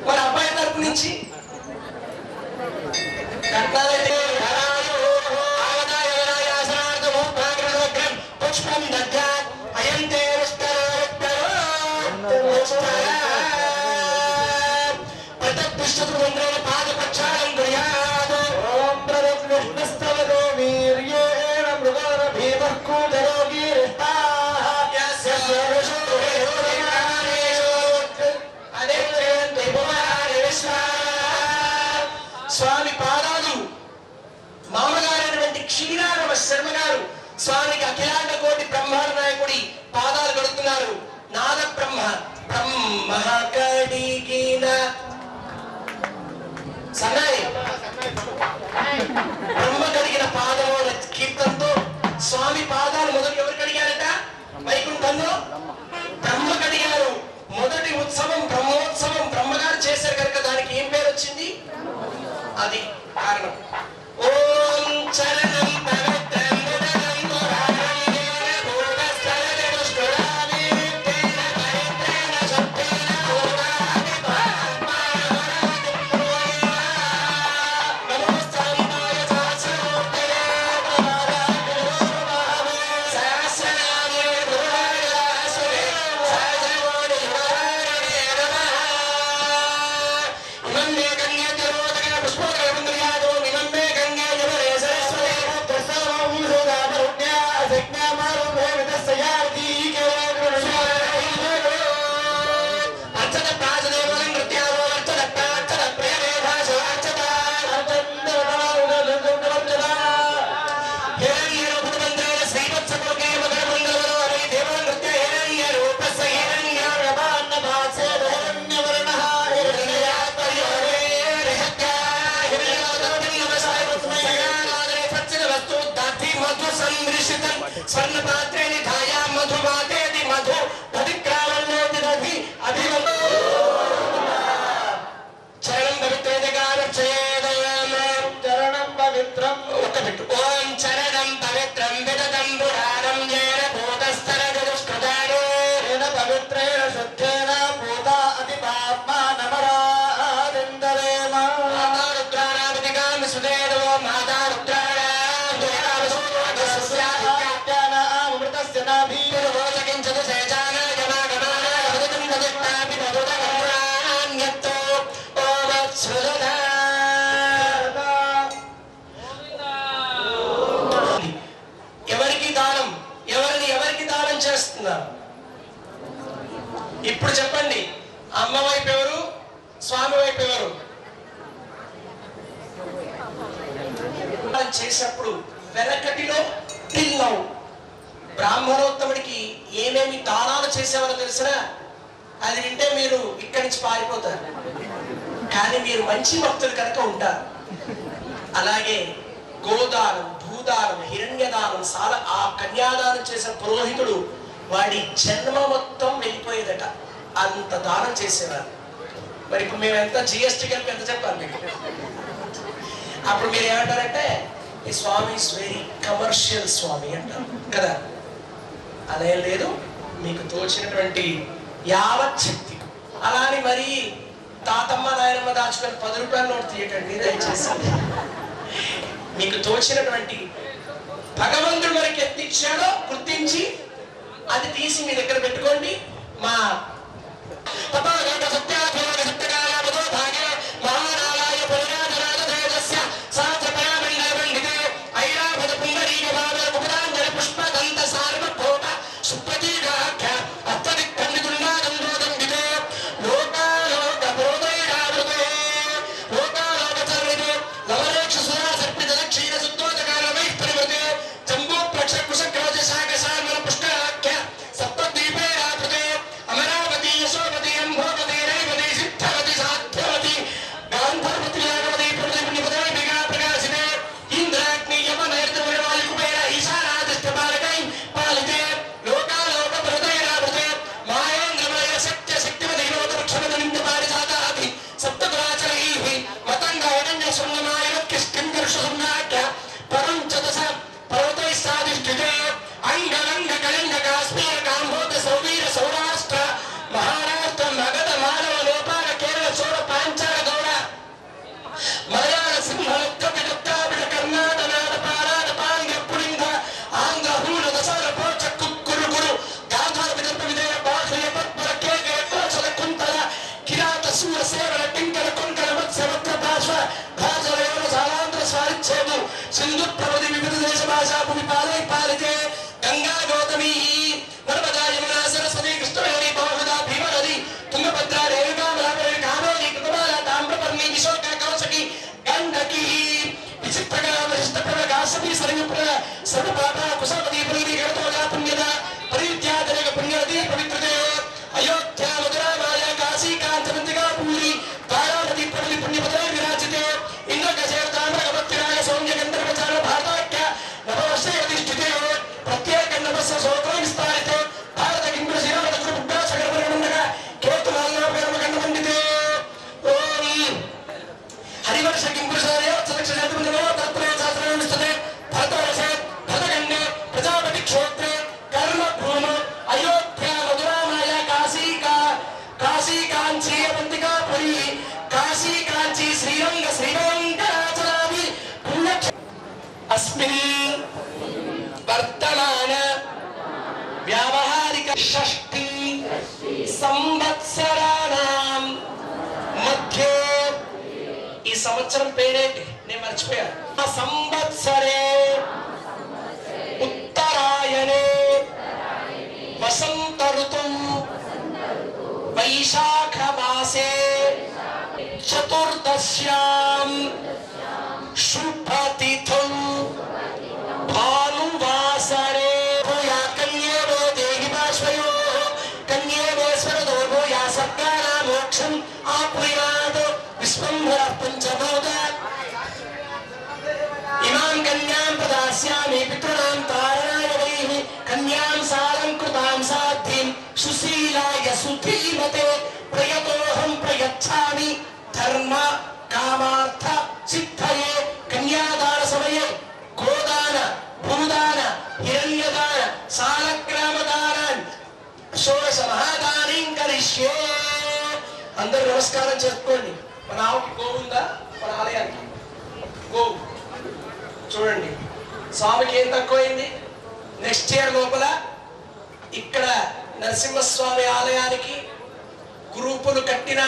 మరి అబ్బాయి తరపు నుంచి పుష్పం దద్యా అయంతే స్వామి పాదాలు మామగారైనటువంటి క్షీరారవ శర్మ గారు స్వామికి అఖిలాండ కోటి బ్రహ్మాండ నాయకుడి పాదాలు కడుతున్నారు. నాద బ్రహ్మ బ్రహ్మ కడిగిన సన్నాయి బ్రహ్మ కడిగిన పాదముల కీర్తనతో స్వామి పాదాలు మొదటి ఎవరు కడిగారట? వైకుంఠంలో బ్రహ్మ కడిగారు. మొదటి ఉత్సవం బ్రహ్మోత్సవం బ్రహ్మగారు చేశారు కనుక దానికి ఏం పేరు వచ్చింది? అది కారణం. ఓం చరణం పవిత్రం స్వర్ణ పాత్రే నిధాయా మధుమాతేది మధు పవిత్రావల్లోది నది అభివృద్ధి చరణం పవిత్రేదగారక్షయేదయామ చరణం పవిత్రం ఒక్కబెట్టు. ఓం చరణం పవిత్రం విదతం పురాణం జేన భూతస్థర జదుష్కృతాను ఏన పవిత్రేణ శుద్ధేన భూత అతి పాప్మానమరాదిందరేమ మాతా రుద్రాణాపతికాం సుదేదో మాతా రుద్రాణ ఎవరికి దానం? ఎవరికి దానం చేస్తున్నారు? ఇప్పుడు చెప్పండి. అమ్మ వైపు ఎవరు? స్వామి వైపు ఎవరు? చేసినప్పుడు వెనకటిలో తిన్నావు. బ్రాహ్మణోత్తముడికి ఏమేమి దానాలు చేసేవారో తెలిసినా అది వింటే మీరు ఇక్కడి నుంచి పారిపోతారు. కానీ మీరు మంచి భక్తులు కనుక ఉంటారు. అలాగే గోదానం, భూదానం, హిరణ్యదానం, ఆ కన్యాదానం చేసిన పురోహితుడు వాడి జన్మ మొత్తం వెళ్ళిపోయేదట. అంత దానం చేసేవారు. మరి ఇప్పుడు మేము ఎంత జిఎస్టీ కలిపి ఎంత చెప్పాలి మీకు? అప్పుడు మీరు ఏమంటారంటే ఈ స్వామి ఇస్ వెరీ కమర్షియల్ స్వామి అంటారు కదా. అదేం లేదు, మీకు తోచినటువంటి యావత్ శక్తి. అలాని మరి తాతమ్మ నాయనమ్మ దాచుకొని 10 రూపాయల నోటు తీయకండి దయచేసి. మీకు తోచినటువంటి భగవంతుడు మనకి ఎంత ఇచ్చాడో గుర్తించి అది తీసి మీ దగ్గర పెట్టుకోండి. మా సింధు ప్రవధి వివిధ దేశ భాషా భూమి పాలై పాలితే గంగా గౌతమి నర్మదా యమునా సరస్వతి కృష్ణవేణి బహుదా భీమనది తుంగభద్ర రేణుకా మహావేణి కావేరి కృతమాల తామ్రపర్ణి విశోక కౌశకి గండకి విచిత్రగా వశిష్ట ప్రకాశమి సరయుప్ర సర్వపాప కుశలపతి పురీరి గణతోజా పుణ్యద పరిత్యాదనేక పుణ్యనది పవిత్రతే అయోధ్య మధురా మాయ కాశీ కాంచనందిగా పూరి వారాణసి ప్రవలి పుణ్యపదై విరాజితే ఇంద్రకశేర తామ్రగవత్తిరాయ సౌమ్య గంధర్వ చాల భారతాఖ్య నవవర్షే అధిష్ఠితే ప్రత్యేక నమస్య సోత్రం విస్తారితే భారత కింపుర శ్రీరామద గురు బుద్ధ సగర పరిగణంగా కేతుమాల గర్వ గండ పండితే ఓం హరివర్ష కింపుర శ్రీరామ సలక్ష జాతమందిలో తత్రే శాస్త్రం విస్తతే భరతవర్షే భరతగండే ప్రజాపతి క్షేత్రే కర్మ భూమ అయోధ్య మధురా మాయ కాశీ కాంచీ అవంతికా పురి కాశీ కాంచీ శ్రీరంగ శ్రీరంగరాజరావి పుణ్య అస్మిన్ వర్తమాన వ్యావహారిక షష్ఠి సంవత్సరాణం మధ్య ఈ సంవత్సరం పేరేంటి నేను మర్చిపోయాను. ఆ సంవత్సరే ఉత్తరాయణే వసంత ఋతువు వైశాఖ మాసే చతుర్దశ్యాం శుభతిథౌ భానువాసరే భూయా కన్యేవో దేహి బాష్పయో కన్యేవేశ్వరదో భూయా సర్గానా మోక్షం ఆప్నుయాత్ విశ్వంభర పంచభూత ఇమాం కన్యాం ప్రదాస్యామి పితॄణాం తారణాయ వైః కన్యాం సాలంకృతాం సాధ్వీం సుశీలాయ సుధీమతే ప్రయతోహం ప్రయచ్ఛామి ధర్మ కామార్థ సిద్ధయే కన్యాదాన సమయే గోదాన భూదాన హిరణ్యదాన సాలగ్రామదానాన్ షోడశ మహాదానం కరిష్యే. అందరూ నమస్కారం చేసుకోండి. మన ఆవుకి గోవుందా? మన ఆలయానికి గోవు చూడండి. స్వామికి ఏం తక్కువైంది? నెక్స్ట్ ఇయర్ లోపల ఇక్కడ నరసింహస్వామి ఆలయానికి గ్రూపులు కట్టిన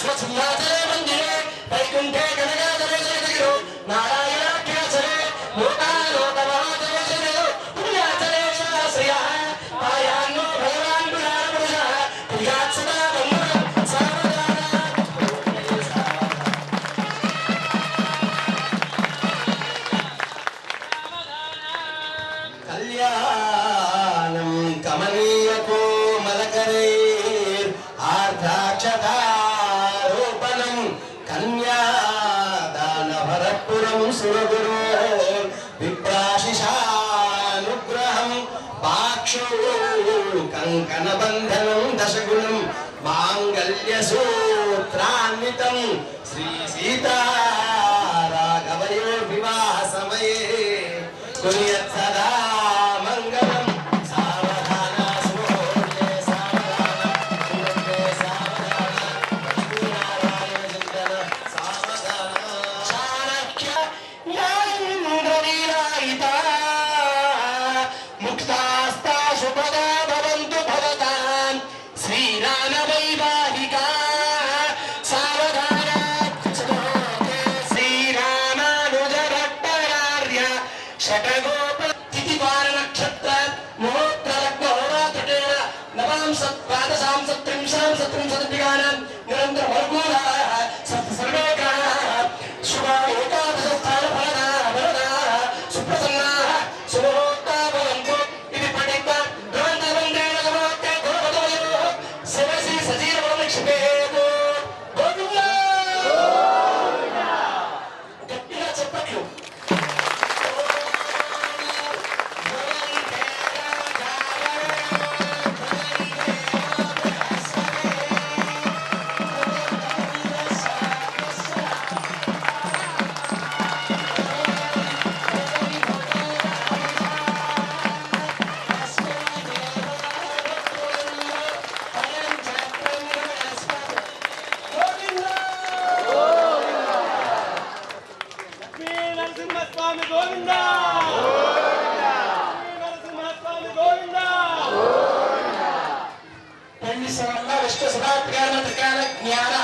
స్వసింహాసనే మందిరే వైకుంఠే గణగాధరే జగద్గురు నారాయణాఖ్యాసరే లోకాలోకమహాదేవసరే పుణ్యాచరే శాస్త్రియః పాయాన్నో భగవాన్ పురాణపురుషః పుణ్యాత్ సదా బంధురం సావధాన. కళ్యాణం కమనీయ కోమలకరైర్ ఆర్ద్రాక్షతారోపణం కన్యాదానభరపురం సురగురో విప్రాశిషానుగ్రహం పాక్షో కంకణబంధనం దశగుణం మాంగళ్య సూత్రాన్వితం శ్రీ సీతా రాఘవయో వివాహ సమయే కుర్యాత్ సదా మంగళం. సావధాన సుముహూర్తే సావధాన సుముహూర్తే సావధాన లక్ష్మీనారాయణ చింతన సావధాన. చాణక్య జ్ఞానేంద్రవీరాయిత ముక్తాస్తా శుభదా భవంతు భవతాం శ్రీరామ వైవాహికా సావధాన శ్రీరామానుజ భట్టార్య షటగోప తిథివార నక్షత్ర ముహూర్త లగ్నోరాత్రికేణ నవాం సత్పాదశాం సత్రింశాం సత్రింశదిగానాం నిరంతర మర్గూలాః సర్వేకాః శుభా ఏకాదశ స్థాన ఫలదా వరదా సుప్రసన్నాః సుముహూర్తా భవంతు ఇది పఠిత గ్రంథవందేన గమోత్తే గురుపదవయోః శివసి సజీవం లక్ష్మేతో గోవిందా గట్టిగా చెప్పట్లు. నరసింహస్వామి గోవిందా నరసింహస్వామి గోవిందా. పెళ్లి సమల్ల విష్ణు సదాత్కార త్రికాల జ్ఞాన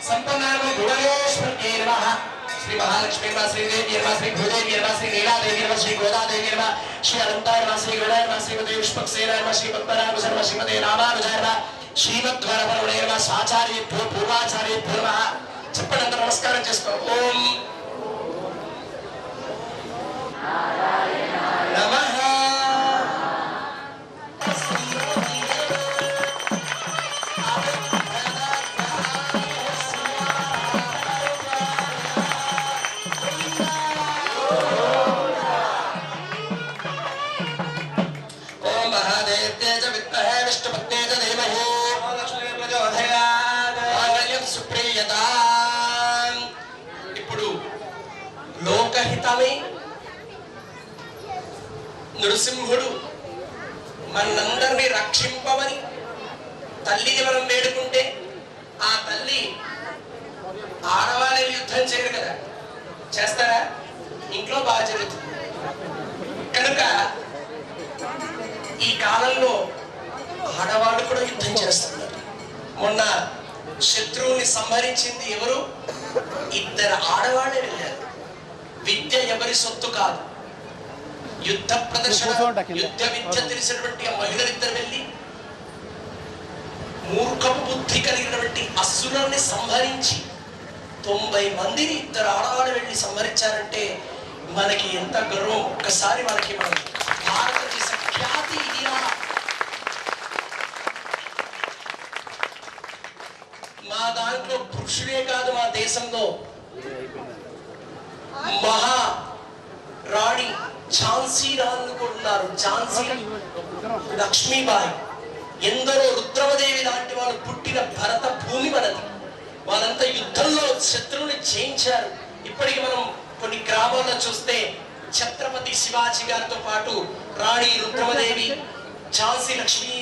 సంపన్నామ గుణేశ్వరే నమః. శ్రీ మహాలక్ష్మీ నమః, శ్రీదేవి నమః, శ్రీ భూదేవి నమః, శ్రీ నీలాదేవి నమః, శ్రీ గోదాదేవి నమః, శ్రీ అనంతాయ నమః, శ్రీ గణాయ నమః, శ్రీమతే విష్పక్సేన నమః, శ్రీ పద్మనాభ శర్మ శ్రీమతే రామానుజాయ నమః, శ్రీమద్వరపరమణే నమః, ఆచార్యేభ్యో పూర్వాచార్యేభ్యో నమః. చెప్పండి, అందరూ నమస్కారం చేసుకో. ఓం నమః. ఓం మహాదేవ్యే చ విద్మహే విష్ణుపత్నే చ ధీమహి లక్ష్మీ ప్రచోదయాత్ మాంగళ్యం సుప్రీయతాం. ఇప్పుడు లోకహితమే నృసింహుడు మనందరినీ రక్షింపమని తల్లిని మనం వేడుకుంటే ఆ తల్లి ఆడవాళ్ళని యుద్ధం చేయరు కదా, చేస్తారా? ఇంట్లో బాగా జరుగుతుంది కనుక ఈ కాలంలో ఆడవాళ్ళు కూడా యుద్ధం చేస్తున్నారు. మొన్న శత్రువుని సంహరించింది ఎవరు? ఇద్దరు ఆడవాళ్ళే వెళ్ళారు. విద్య ఎవరి సొత్తు కాదు. యుద్ధ ప్రదర్శన, యుద్ధ విద్య తెలిసినటువంటి ఆ మహిళలిద్దరు వెళ్ళి మూర్ఖపు బుద్ధి కలిగినటువంటి అసురుల్ని సంహరించి 90 మందిని ఇద్దరు ఆడవాళ్ళు వెళ్ళి సంహరించారంటే మనకి ఎంత గర్వం. ఒక్కసారి మనకి మన భారతదేశ ఖ్యాతి ఇది. మా దాంట్లో పురుషులే కాదు, మా దేశంలో మహా రాణి ఝాన్సీ రాణులు కూడా ఉన్నారు. ఝాన్సీ లక్ష్మీబాయి, ఎందరో రుద్రమదేవి లాంటి వాళ్ళు పుట్టిన భరత భూమి మనది. వాళ్ళంతా యుద్ధంలో శత్రువుని జయించారు. ఇప్పటికి మనం కొన్ని గ్రామాల్లో చూస్తే ఛత్రపతి శివాజీ గారితో పాటు రాణి రుద్రమదేవి, ఝాన్సీ లక్ష్మి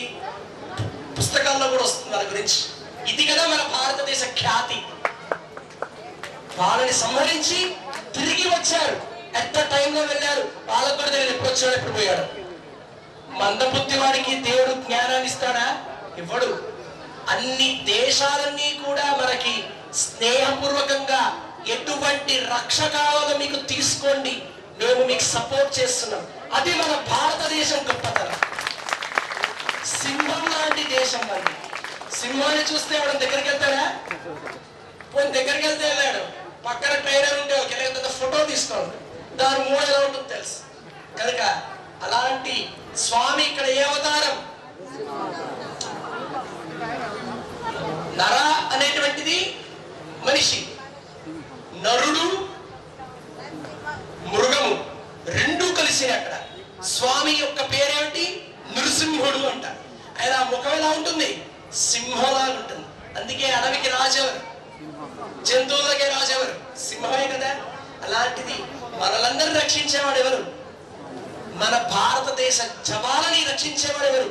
పుస్తకాల్లో కూడా వస్తుంది వాళ్ళ గురించి. ఇది కదా మన భారతదేశ ఖ్యాతి. వాళ్ళని సంహరించి తిరిగి వచ్చారు. ఎంత టైంలో వెళ్ళారు వాళ్ళకు కూడా తెలియదు ఎప్పుడు వచ్చాడు ఎప్పుడు పోయాడు. మందబుద్ధి వాడికి దేవుడు జ్ఞానాన్ని ఇస్తాడా? ఇవ్వడు. అన్ని దేశాలన్నీ కూడా మనకి స్నేహపూర్వకంగా ఎటువంటి రక్ష కావాలో మీకు తీసుకోండి, మేము మీకు సపోర్ట్ చేస్తున్నాం. అది మన భారతదేశం గొప్పతనం. సింహం లాంటి దేశం అది. సింహాన్ని చూస్తే వాడు దగ్గరికి వెళ్తాడా? పోయి దగ్గరికి వెళ్తే వెళ్ళాడు, పక్కన ట్రైనర్ ఉంటే ఒక ఫోటో తీసుకోండి, దాని మూడు ఎలా ఉంటుంది తెలుసు. కనుక అలాంటి స్వామి ఇక్కడ ఏ అవతారం? నర అనేటువంటిది మనిషి, నరుడు మృగము రెండు కలిసి అక్కడ. స్వామి యొక్క పేరేమిటి? నృసింహుడు అంట. ఆయన ముఖం ఎలా ఉంటుంది? సింహంలా ఉంటుంది. రాజెవరు? జంతువులకే రాజెవరు? సింహమే కదా. అలాంటిది మనలందరూ రక్షించేవాడు ఎవరు? మన భారతదేశ జవాలని రక్షించేవాడు ఎవరు?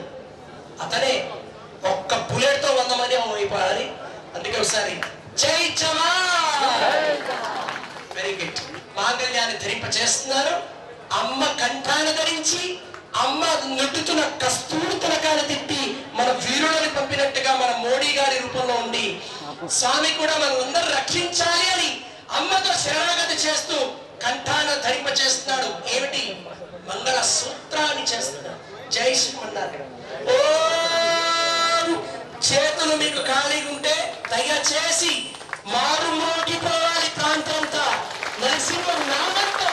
అతనే. ఒక్క బుల్లెట్ తో 100 మంది అయిపోయాలి. అందుకే ఒకసారి జై జవాన్. Very good. మాంగళ్యాన్ని ధరింపచేస్తున్నారు. అమ్మ కంఠాన్ని ధరించి, అమ్మ నుట్టుతున్న కస్తూరి తిలకాన్ని తిప్పి మన వీరులను పంపినట్టుగా మన మోడీ గారి రూపంలో ఉండి స్వామి కూడా మనల్ని రక్షించాలి అని అమ్మతో శరణాగతి చేస్తూ కంఠాన్ని ధరింపచేస్తున్నాడు. ఏమిటి? మంగళ సూత్రాన్ని చేస్తున్నాడు. జై శ్రీమన్నారాయణ. ఓ చేతులు మీకు ఖాళీగా ఉంటే దయచేసి మారుమోగిపోవాలి ప్రాంతంతా నరసింహ నామంతో.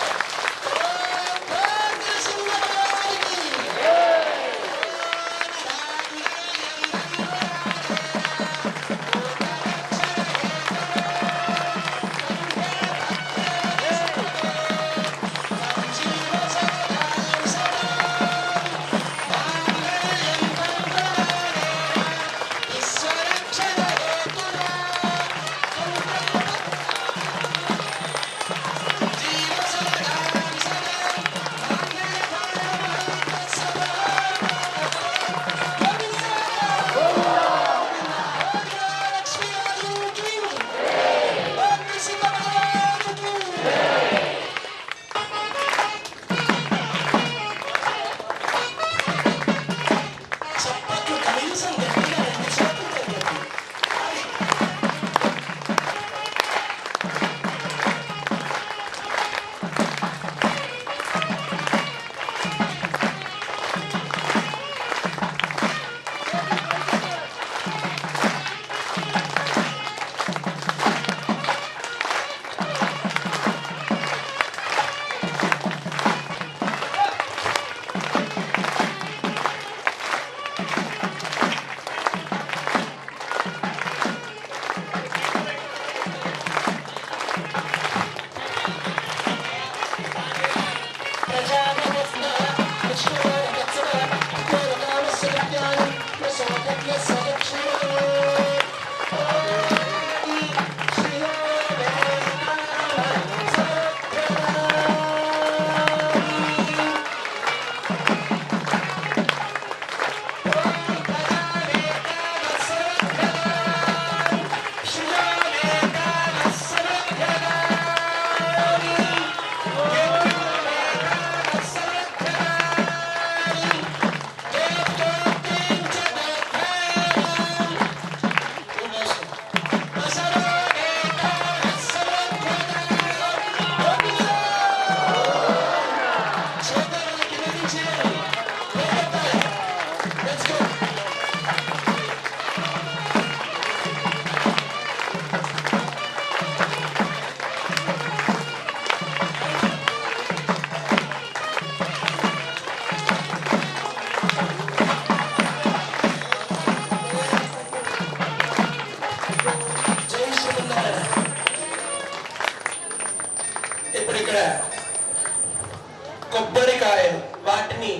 కొబ్బరికాయలు వాటిని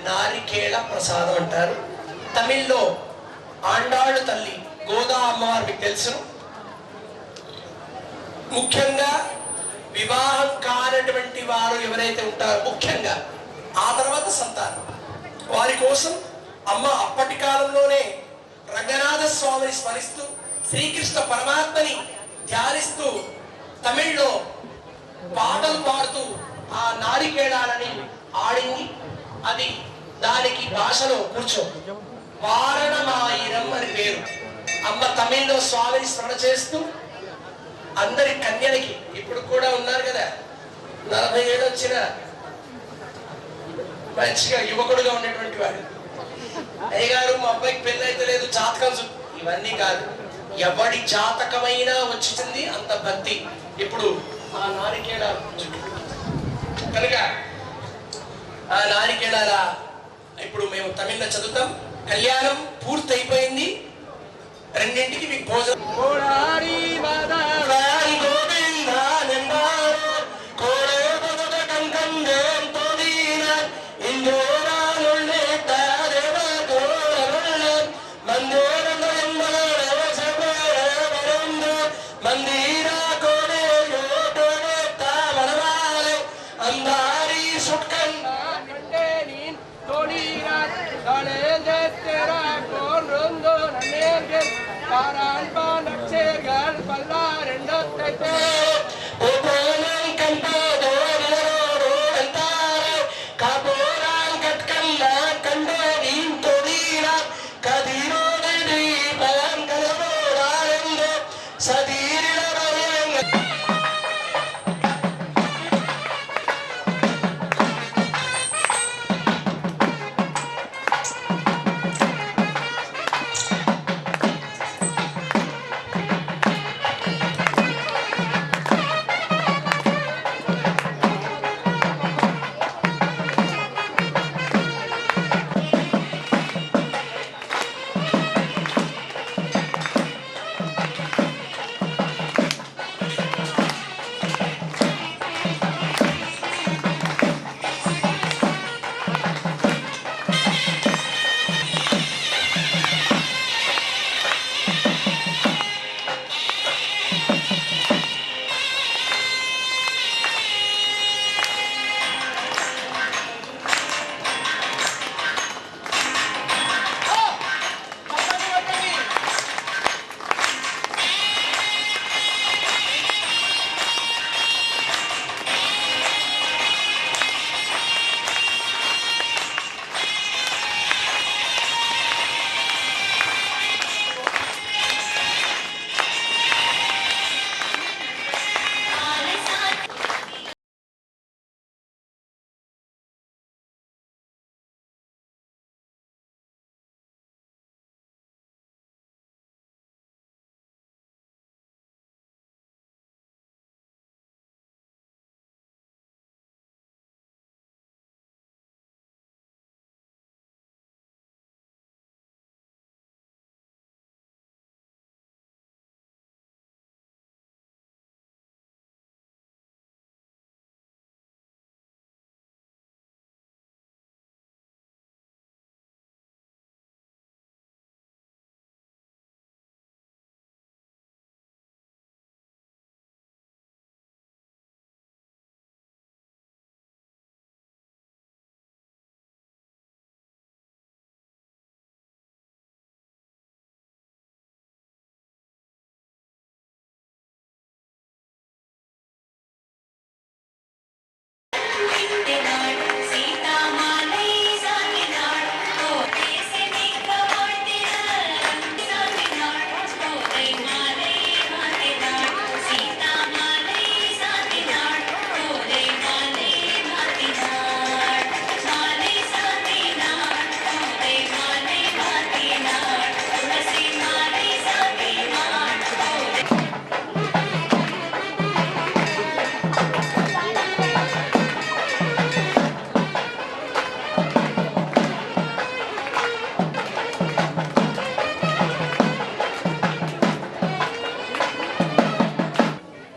నారికేళ ప్రసాదం అంటారు. తమిళ్లో ఆండాళ్ళు తల్లి గోదా అమ్మవారు మీకు తెలుసు. ముఖ్యంగా వివాహం కానటువంటి వారు ఎవరైతే ఉంటారో ముఖ్యంగా ఆ తర్వాత సంతానం వారి కోసం అమ్మ అప్పటి కాలంలోనే రంగనాథ స్వామిని స్మరిస్తూ శ్రీకృష్ణ పరమాత్మని ధ్యానిస్తూ తమిళ్లో పాటలు పాడుతూ ఆ నారికేళాలని ఆడింది. అది దానికి భాషలో కూర్చో వారణమాయిరం అని పేరు. అమ్మ తమిళ్లో స్వామిని స్మరణ చేస్తూ అందరి కన్యలకి ఇప్పుడు కూడా ఉన్నారు కదా 40 ఏళ్ళు వచ్చిన మంచిగా యువకుడుగా ఉన్నటువంటి వాడు అయ్యగారు మా అబ్బాయికి పెళ్లి అయితే లేదు జాతకం ఇవన్నీ కాదు. ఎవడి జాతకమైనా వచ్చింది అంత భక్తి. ఇప్పుడు ఆ నారికేళ కనుక ఆ నారికేళ ఇప్పుడు మేము తమిళ్లో చదువుతాం. కళ్యాణం పూర్తి అయిపోయింది. 2ంటికి మీకు భోజనం.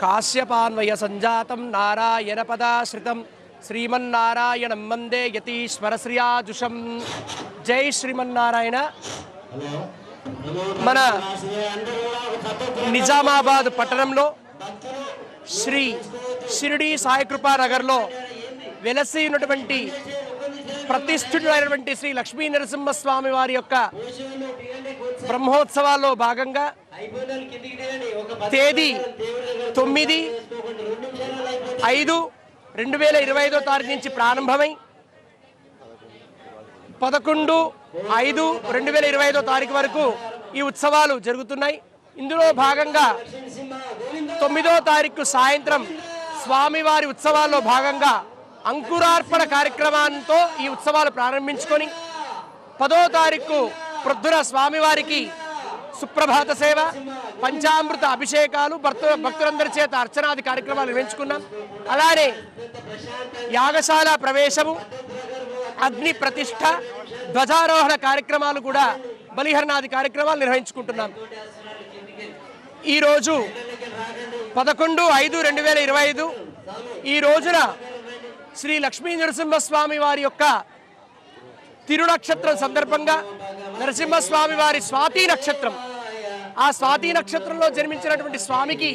కాశ్యపాన్వయ సంజాతం నారాయణ పదాశ్రితం శ్రీమన్నారాయణం వందే యతీశ్వర శ్రియాజుషం. జై శ్రీమన్నారాయణ. మన నిజామాబాద్ పట్టణంలో శ్రీ షిరిడి సాయికృపా నగర్లో వెలసి ఉన్నటువంటి ప్రతిష్ఠితుడైనటువంటి శ్రీ లక్ష్మీ నరసింహస్వామి వారి యొక్క బ్రహ్మోత్సవాల్లో భాగంగా తేదీ 9/5/2025 నుంచి ప్రారంభమై 11/5/2025 వరకు ఈ ఉత్సవాలు జరుగుతున్నాయి. ఇందులో భాగంగా 9వ తారీఖు సాయంత్రం స్వామివారి ఉత్సవాల్లో భాగంగా అంకురార్పణ కార్యక్రమంతో ఈ ఉత్సవాలు ప్రారంభించుకొని 10వ తారీఖు ప్రొద్దున స్వామివారికి సుప్రభాత సేవ, పంచామృత అభిషేకాలు, భక్తులందరి చేత అర్చనాది కార్యక్రమాలు నిర్వహించుకున్నాం. అలానే యాగశాల ప్రవేశము, అగ్ని ప్రతిష్ఠ, ధ్వజారోహణ కార్యక్రమాలు కూడా బలిహరణాది కార్యక్రమాలు నిర్వహించుకుంటున్నాం. ఈరోజు 11/5/2025 ఈ రోజున శ్రీ లక్ష్మీ నరసింహస్వామి వారి యొక్క తిరునక్షత్రం సందర్భంగా నరసింహస్వామి వారి స్వాతి నక్షత్రం, ఆ స్వాతి నక్షత్రంలో జన్మించినటువంటి స్వామికి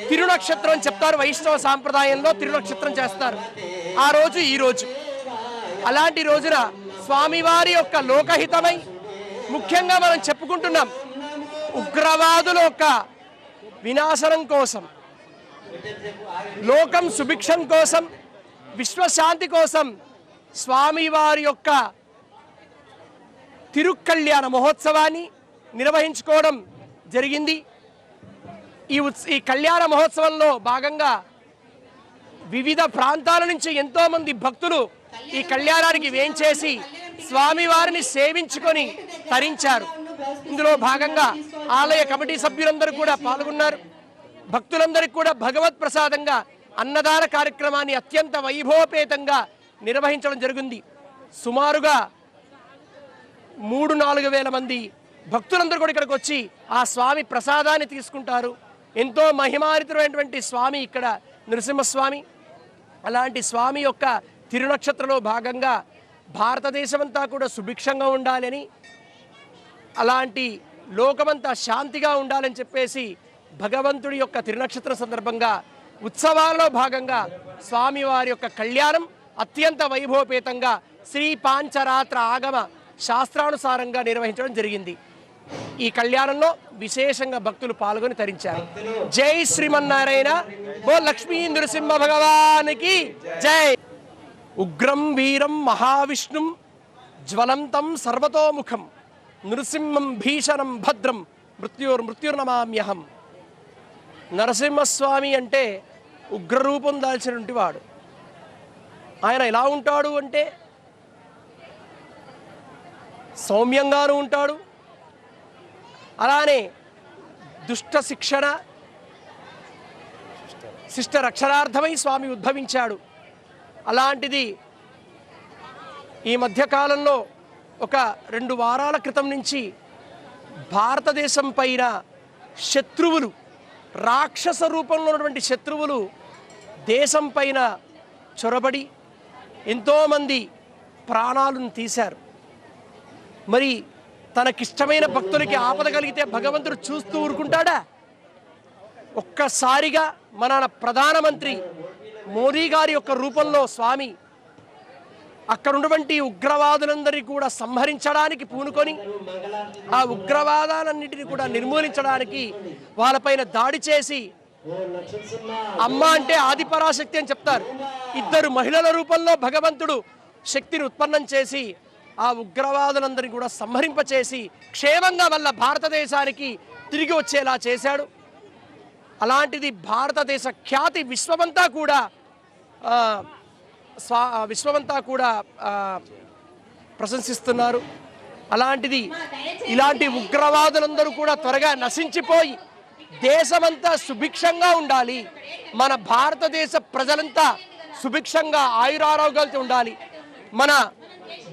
తిరునక్షత్రం అని చెప్తారు. వైష్ణవ సాంప్రదాయంలో తిరునక్షత్రం చేస్తారు ఆ రోజు. ఈ రోజు అలాంటి రోజున స్వామివారి యొక్క లోకహితమై ముఖ్యంగా మనం చెప్పుకుంటున్నాం, ఉగ్రవాదుల యొక్క వినాశనం కోసం, లోకం సుభిక్షం కోసం, విశ్వశాంతి కోసం స్వామివారి యొక్క తిరుకళ్యాణ మహోత్సవాన్ని నిర్వహించుకోవడం జరిగింది. ఈ కళ్యాణ మహోత్సవంలో భాగంగా వివిధ ప్రాంతాల నుంచి ఎంతోమంది భక్తులు ఈ కళ్యాణానికి వేంచేసి స్వామివారిని సేవించుకొని తరించారు. ఇందులో భాగంగా ఆలయ కమిటీ సభ్యులందరూ కూడా పాల్గొన్నారు. భక్తులందరికీ కూడా భగవత్ ప్రసాదంగా అన్నదాన కార్యక్రమాన్ని అత్యంత వైభవపేతంగా నిర్వహించడం జరిగింది. సుమారుగా 3-4 వేల మంది భక్తులందరూ కూడా ఇక్కడికి వచ్చి ఆ స్వామి ప్రసాదాన్ని తీసుకుంటారు. ఎంతో మహిమానితమైనటువంటి స్వామి ఇక్కడ నృసింహస్వామి. అలాంటి స్వామి యొక్క తిరునక్షత్రంలో భాగంగా భారతదేశమంతా కూడా సుభిక్షంగా ఉండాలని, అలాంటి లోకమంతా శాంతిగా ఉండాలని చెప్పేసి భగవంతుడి యొక్క తిరునక్షత్రం సందర్భంగా ఉత్సవాల్లో భాగంగా స్వామివారి యొక్క కళ్యాణం అత్యంత వైభవపేతంగా శ్రీ పాంచరాత్ర ఆగమ శాస్త్రానుసారంగా నిర్వహించడం జరిగింది. ఈ కళ్యాణంలో విశేషంగా భక్తులు పాల్గొని తరించారు. జై శ్రీమన్నారాయణ, బో లక్ష్మీ నృసింహ భగవానికి జై. ఉగ్రం వీరం మహావిష్ణుం జ్వలంతం సర్వతోముఖం నృసింహం భీషణం భద్రం మృత్యుర్నమామ్యహం. నరసింహస్వామి అంటే ఉగ్రరూపం దాల్చినటువంటి వాడు. ఆయన ఎలా ఉంటాడు అంటే సౌమ్యంగానూ ఉంటాడు, అలానే దుష్ట శిక్షణ శిష్ట రక్షణార్థమై స్వామి ఉద్భవించాడు. అలాంటిది ఈ మధ్యకాలంలో ఒక 2 వారాల క్రితం నుంచి భారతదేశం పైన శత్రువులు, రాక్షస రూపంలో ఉన్నటువంటి శత్రువులు దేశం పైన చొరబడి ఎంతోమంది ప్రాణాలను తీశారు. మరి తనకిష్టమైన భక్తులకి ఆపద కలిగితే భగవంతుడు చూస్తూ ఊరుకుంటాడా? ఒక్కసారిగా మన ప్రధానమంత్రి మోదీ గారి యొక్క రూపంలో స్వామి అక్కడ ఉన్నటువంటి ఉగ్రవాదులందరినీ కూడా సంహరించడానికి పూనుకొని ఆ ఉగ్రవాదాలన్నింటినీ కూడా నిర్మూలించడానికి వాళ్ళపైన దాడి చేసి, అమ్మ అంటే ఆదిపరాశక్తి అని చెప్తారు, 2 మహిళల రూపంలో భగవంతుడు శక్తిని ఉత్పన్నం చేసి ఆ ఉగ్రవాదులందరినీ కూడా సంహరింపచేసి క్షేమంగా వల్ల భారతదేశానికి తిరిగి వచ్చేలా చేశాడు. అలాంటిది భారతదేశ ఖ్యాతి విశ్వమంతా కూడా ప్రశంసిస్తున్నారు. అలాంటిది ఇలాంటి ఉగ్రవాదులందరూ కూడా త్వరగా నశించిపోయి దేశమంతా సుభిక్షంగా ఉండాలి, మన భారతదేశ ప్రజలంతా సుభిక్షంగా ఆయురారోగ్యాలతో ఉండాలి, మన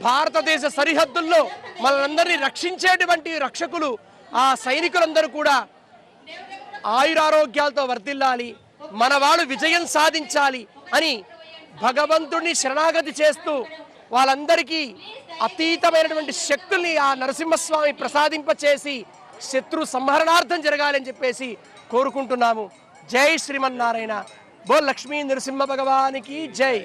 భారతదేశ సరిహద్దుల్లో మనందరినీ రక్షించేటువంటి రక్షకులు ఆ సైనికులందరూ కూడా ఆయురారోగ్యాలతో వర్ధిల్లాలి, మన వాళ్ళు విజయం సాధించాలి అని భగవంతుడిని శరణాగతి చేస్తూ వాళ్ళందరికీ అతీతమైనటువంటి శక్తుల్ని ఆ నరసింహస్వామి ప్రసాదింపచేసి శత్రు సంహరణార్థం జరగాలని చెప్పేసి కోరుకుంటున్నాము. జై శ్రీమన్నారాయణ. బోల్ లక్ష్మీ నరసింహ భగవానికి జై.